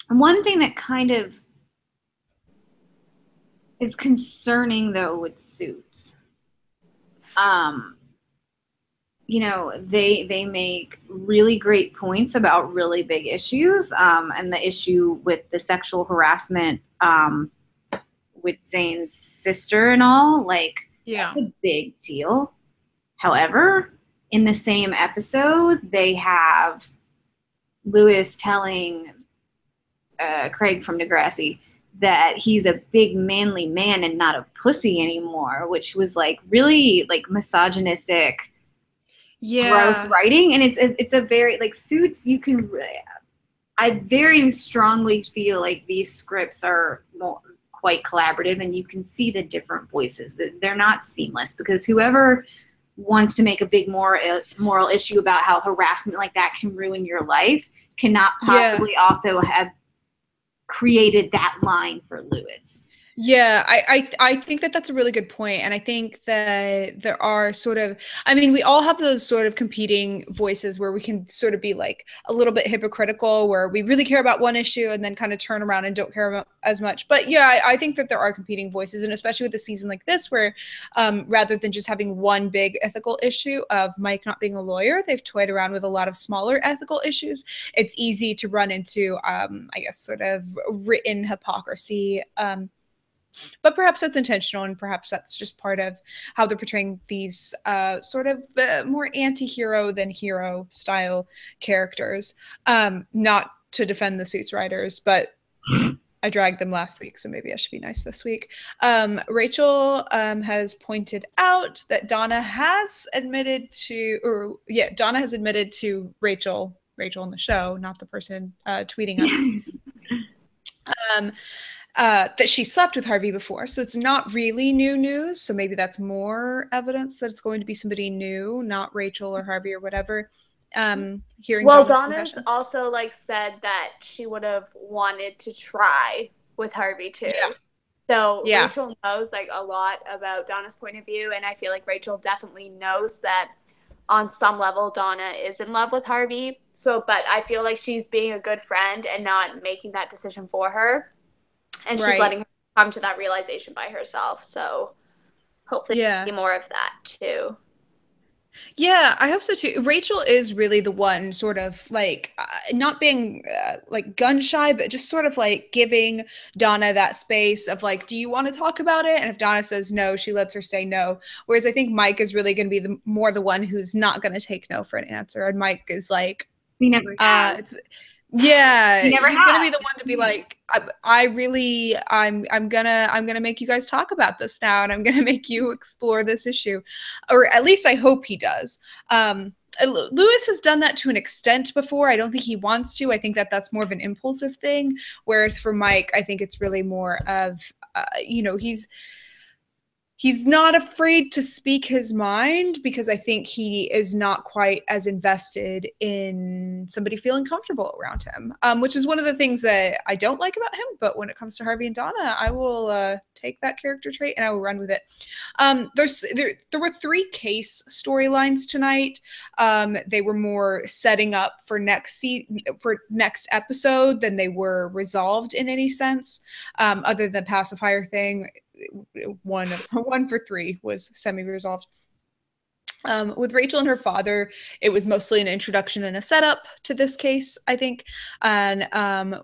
one thing that kind of is concerning though with Suits, you know, they make really great points about really big issues, and the issue with the sexual harassment with Zane's sister and all, like, that's a big deal. However, in the same episode, they have Lewis telling Craig from Degrassi that he's a big manly man and not a pussy anymore, which was like really like misogynistic, gross writing. And it's a very like Suits. You can, I very strongly feel like these scripts are quite collaborative, and you can see the different voices. That they're not seamless, because whoever wants to make a big moral issue about how harassment like that can ruin your life cannot possibly also have created that line for Lewis. Yeah, I think that's a really good point. And I think that there are sort of, I mean, we all have those sort of competing voices where we can sort of be like a little bit hypocritical, where we really care about one issue and then kind of turn around and don't care about as much. But yeah, I think that there are competing voices, and especially with a season like this, where rather than just having one big ethical issue of Mike not being a lawyer, they've toyed around with a lot of smaller ethical issues. It's easy to run into, I guess, sort of written hypocrisy. But perhaps that's intentional, and perhaps that's just part of how they're portraying these sort of the more anti-hero than hero style characters. Not to defend the Suits writers, but I dragged them last week, so maybe I should be nice this week. Rachel has pointed out that Donna has admitted to Rachel in the show, not the person tweeting us. That she slept with Harvey before. So it's not really new news. So maybe that's more evidence that it's going to be somebody new, not Rachel or Harvey or whatever. Hearing Donna's also like said that she would have wanted to try with Harvey too. Yeah. So Rachel knows like a lot about Donna's point of view, and I feel like Rachel definitely knows that on some level Donna is in love with Harvey. So, but I feel like she's being a good friend and not making that decision for her. And she's letting her come to that realization by herself. So hopefully we'll see more of that too. Yeah, I hope so too. Rachel is really the one sort of like not being like gun shy, but just sort of like giving Donna that space of like, do you want to talk about it? And if Donna says no, she lets her say no. Whereas I think Mike is really going to be the one who's not going to take no for an answer. And Mike is like, he never has. Yeah, he's gonna be the one to be like, I'm gonna make you guys talk about this now, and I'm gonna make you explore this issue, or at least I hope he does. Lewis has done that to an extent before. I don't think he wants to. I think that's more of an impulsive thing, whereas for Mike, I think it's really more of, he's not afraid to speak his mind, because I think he is not quite as invested in somebody feeling comfortable around him, which is one of the things that I don't like about him. But when it comes to Harvey and Donna, I will take that character trait and I will run with it. There were 3 case storylines tonight. They were more setting up for next episode than they were resolved in any sense, other than the pacifier thing. One for 3 was semi-resolved. With Rachel and her father, it was mostly an introduction and a setup to this case, I think. And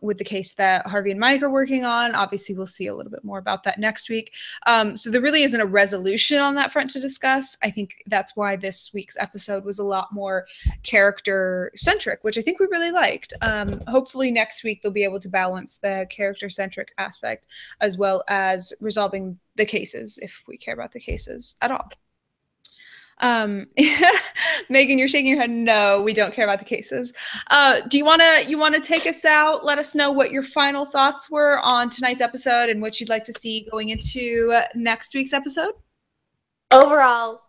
with the case that Harvey and Mike are working on, obviously we'll see a little bit more about that next week. So there really isn't a resolution on that front to discuss. I think that's why this week's episode was a lot more character-centric, which I think we really liked. Hopefully next week they'll be able to balance the character-centric aspect as well as resolving the cases, if we care about the cases at all. Megan, you're shaking your head. No, we don't care about the cases. Do you want to take us out? Let us know what your final thoughts were on tonight's episode and what you'd like to see going into next week's episode. Overall,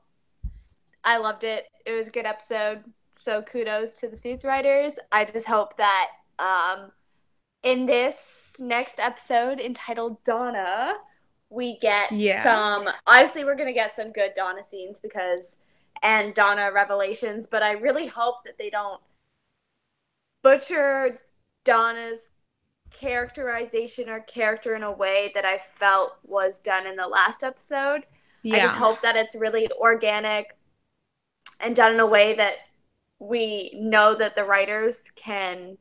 I loved it. It was a good episode. So kudos to the Suits writers. I just hope that in this next episode entitled Donna, we get some, obviously we're going to get some good Donna scenes and Donna revelations, but I really hope that they don't butcher Donna's characterization or character in a way that I felt was done in the last episode. I just hope that it's really organic and done in a way that we know that the writers can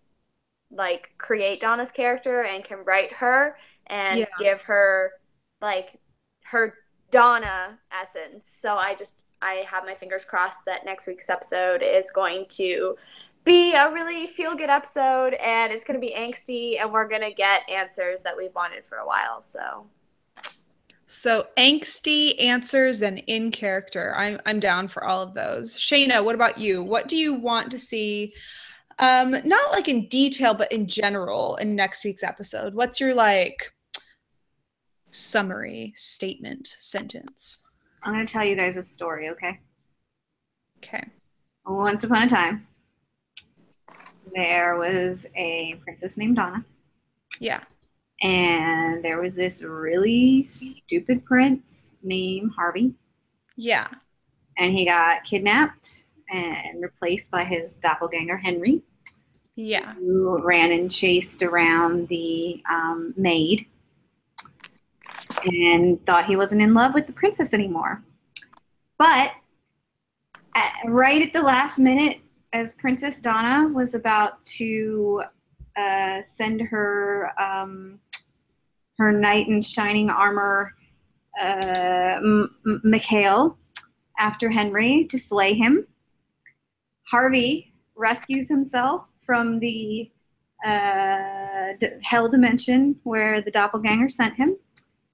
like create Donna's character and can write her and give her like her Donna essence. So I have my fingers crossed that next week's episode is going to be a really feel-good episode, and it's going to be angsty, and we're going to get answers that we've wanted for a while. So angsty answers and in character. I'm down for all of those. Shana, what about you? What do you want to see? Not like in detail, but in general in next week's episode. What's your like summary, statement, sentence? I'm going to tell you guys a story, okay? Okay. Once upon a time, there was a princess named Donna. Yeah. And there was this really stupid prince named Harvey. Yeah. And he got kidnapped and replaced by his doppelganger, Henry. Yeah. Who ran and chased around the maid and thought he wasn't in love with the princess anymore. But right at the last minute, as Princess Donna was about to send her her knight in shining armor, Mikhail, after Henry to slay him. Harvey rescues himself from the hell dimension where the doppelganger sent him,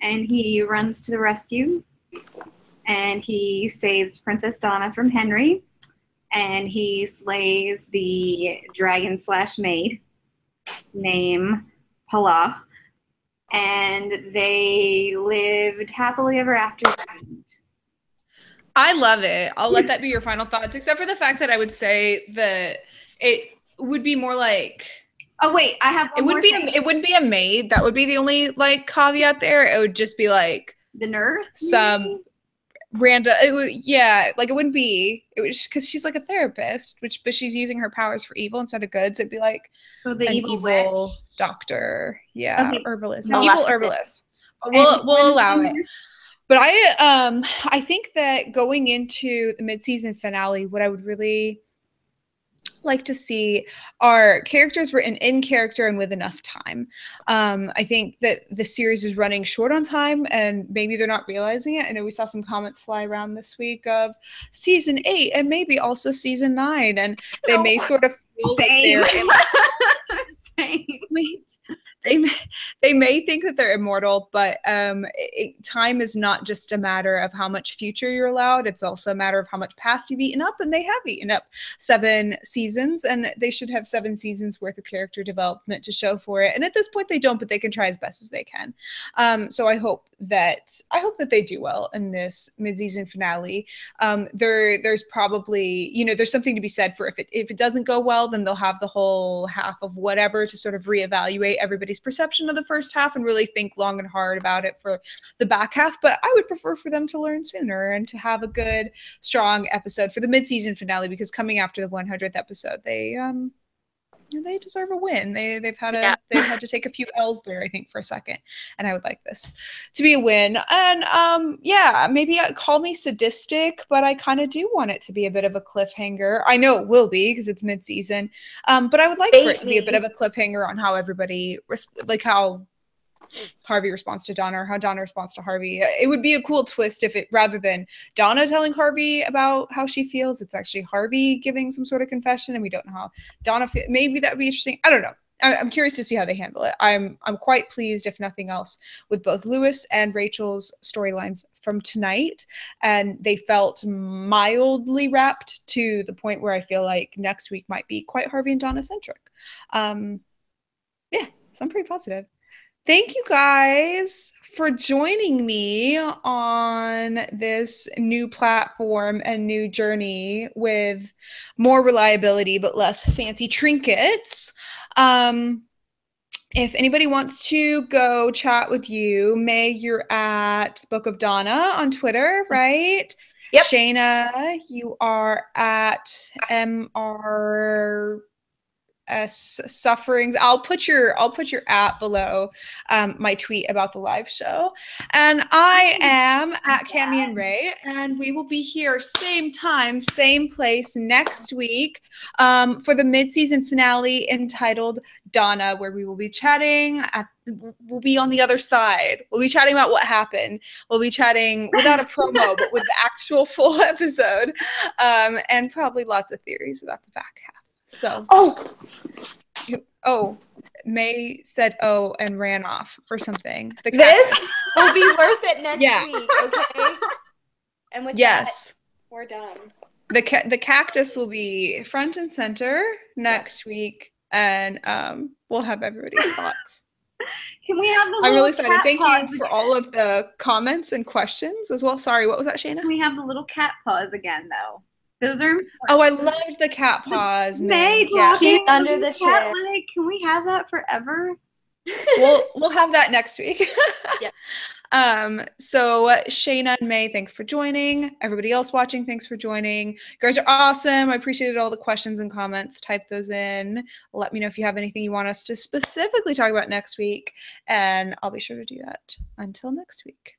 and he runs to the rescue, and he saves Princess Donna from Henry, and he slays the dragon/maid named Pala, and they lived happily ever after. I love it. I'll let that be your final thoughts, except for the fact that I would say that it would be more like. Oh wait, I have. It wouldn't be a maid. That would be the only like caveat there. It would just be like the nurse. Some random. It would, yeah, like it wouldn't be. It was because she's like a therapist, but she's using her powers for evil instead of good. So it'd be like so the an evil doctor, yeah, okay. Herbalist, evil herbalist. We'll allow it. But I think that going into the mid-season finale, what I would really like to see are characters written in character and with enough time. I think that the series is running short on time, and maybe they're not realizing it. I know we saw some comments fly around this week of season 8 and maybe also season 9, and they may sort of feel like they're Same. They may think that they're immortal, but time is not just a matter of how much future you're allowed. It's also a matter of how much past you've eaten up, and they have eaten up 7 seasons, and they should have 7 seasons worth of character development to show for it. And at this point, they don't, but they can try as best as they can. So I hope that they do well in this mid-season finale. There's probably, there's something to be said for if it doesn't go well, then they'll have the whole half of whatever to sort of reevaluate everybody's perception of the first half and really think long and hard about it for the back half. But I would prefer for them to learn sooner and to have a good, strong episode for the mid-season finale, because coming after the 100th episode, they deserve a win. They've had to take a few L's there, I think, for a second, and I would like this to be a win. And maybe call me sadistic, but I kind of do want it to be a bit of a cliffhanger. I know it will be because it's mid-season, but I would like for it to be a bit of a cliffhanger on how everybody how Harvey responds to Donna or how Donna responds to Harvey. It would be a cool twist if it, rather than Donna telling Harvey about how she feels, it's actually Harvey giving some sort of confession, and we don't know how Donna feels. Maybe that would be interesting. I don't know. I'm curious to see how they handle it. I'm quite pleased, if nothing else, with both Lewis and Rachel's storylines from tonight, and they felt mildly wrapped to the point where I feel like next week might be quite Harvey and Donna centric. So I'm pretty positive. Thank you guys for joining me on this new platform and new journey with more reliability but less fancy trinkets. If anybody wants to go chat with you, Mae, you're at Book of Donna on Twitter, right? Yep. Shana, you are at MR sufferings. I'll put your at below my tweet about the live show. And I am at Cami and Ray, and we will be here same time, same place next week for the mid-season finale entitled Donna, where we will be chatting we'll be on the other side. We'll be chatting about what happened. We'll be chatting without a promo, but with the actual full episode, and probably lots of theories about the back half. So, Mae said and ran off for something. This will be worth it next week, okay? And with that, we're done. The cactus will be front and center next week, and we'll have everybody's thoughts. Can we have the I'm really excited. Thank you for all of the comments and questions as well. Sorry, what was that, Shana? Can we have the little cat paws again, though? Those are important. Oh, I loved the cat paws. Mae talking under the cat leg. Can we have that forever? We'll have that next week. Yeah. So Shana and Mae, thanks for joining. Everybody else watching, thanks for joining. You guys are awesome. I appreciated all the questions and comments. Type those in. Let me know if you have anything you want us to specifically talk about next week, and I'll be sure to do that. Until next week.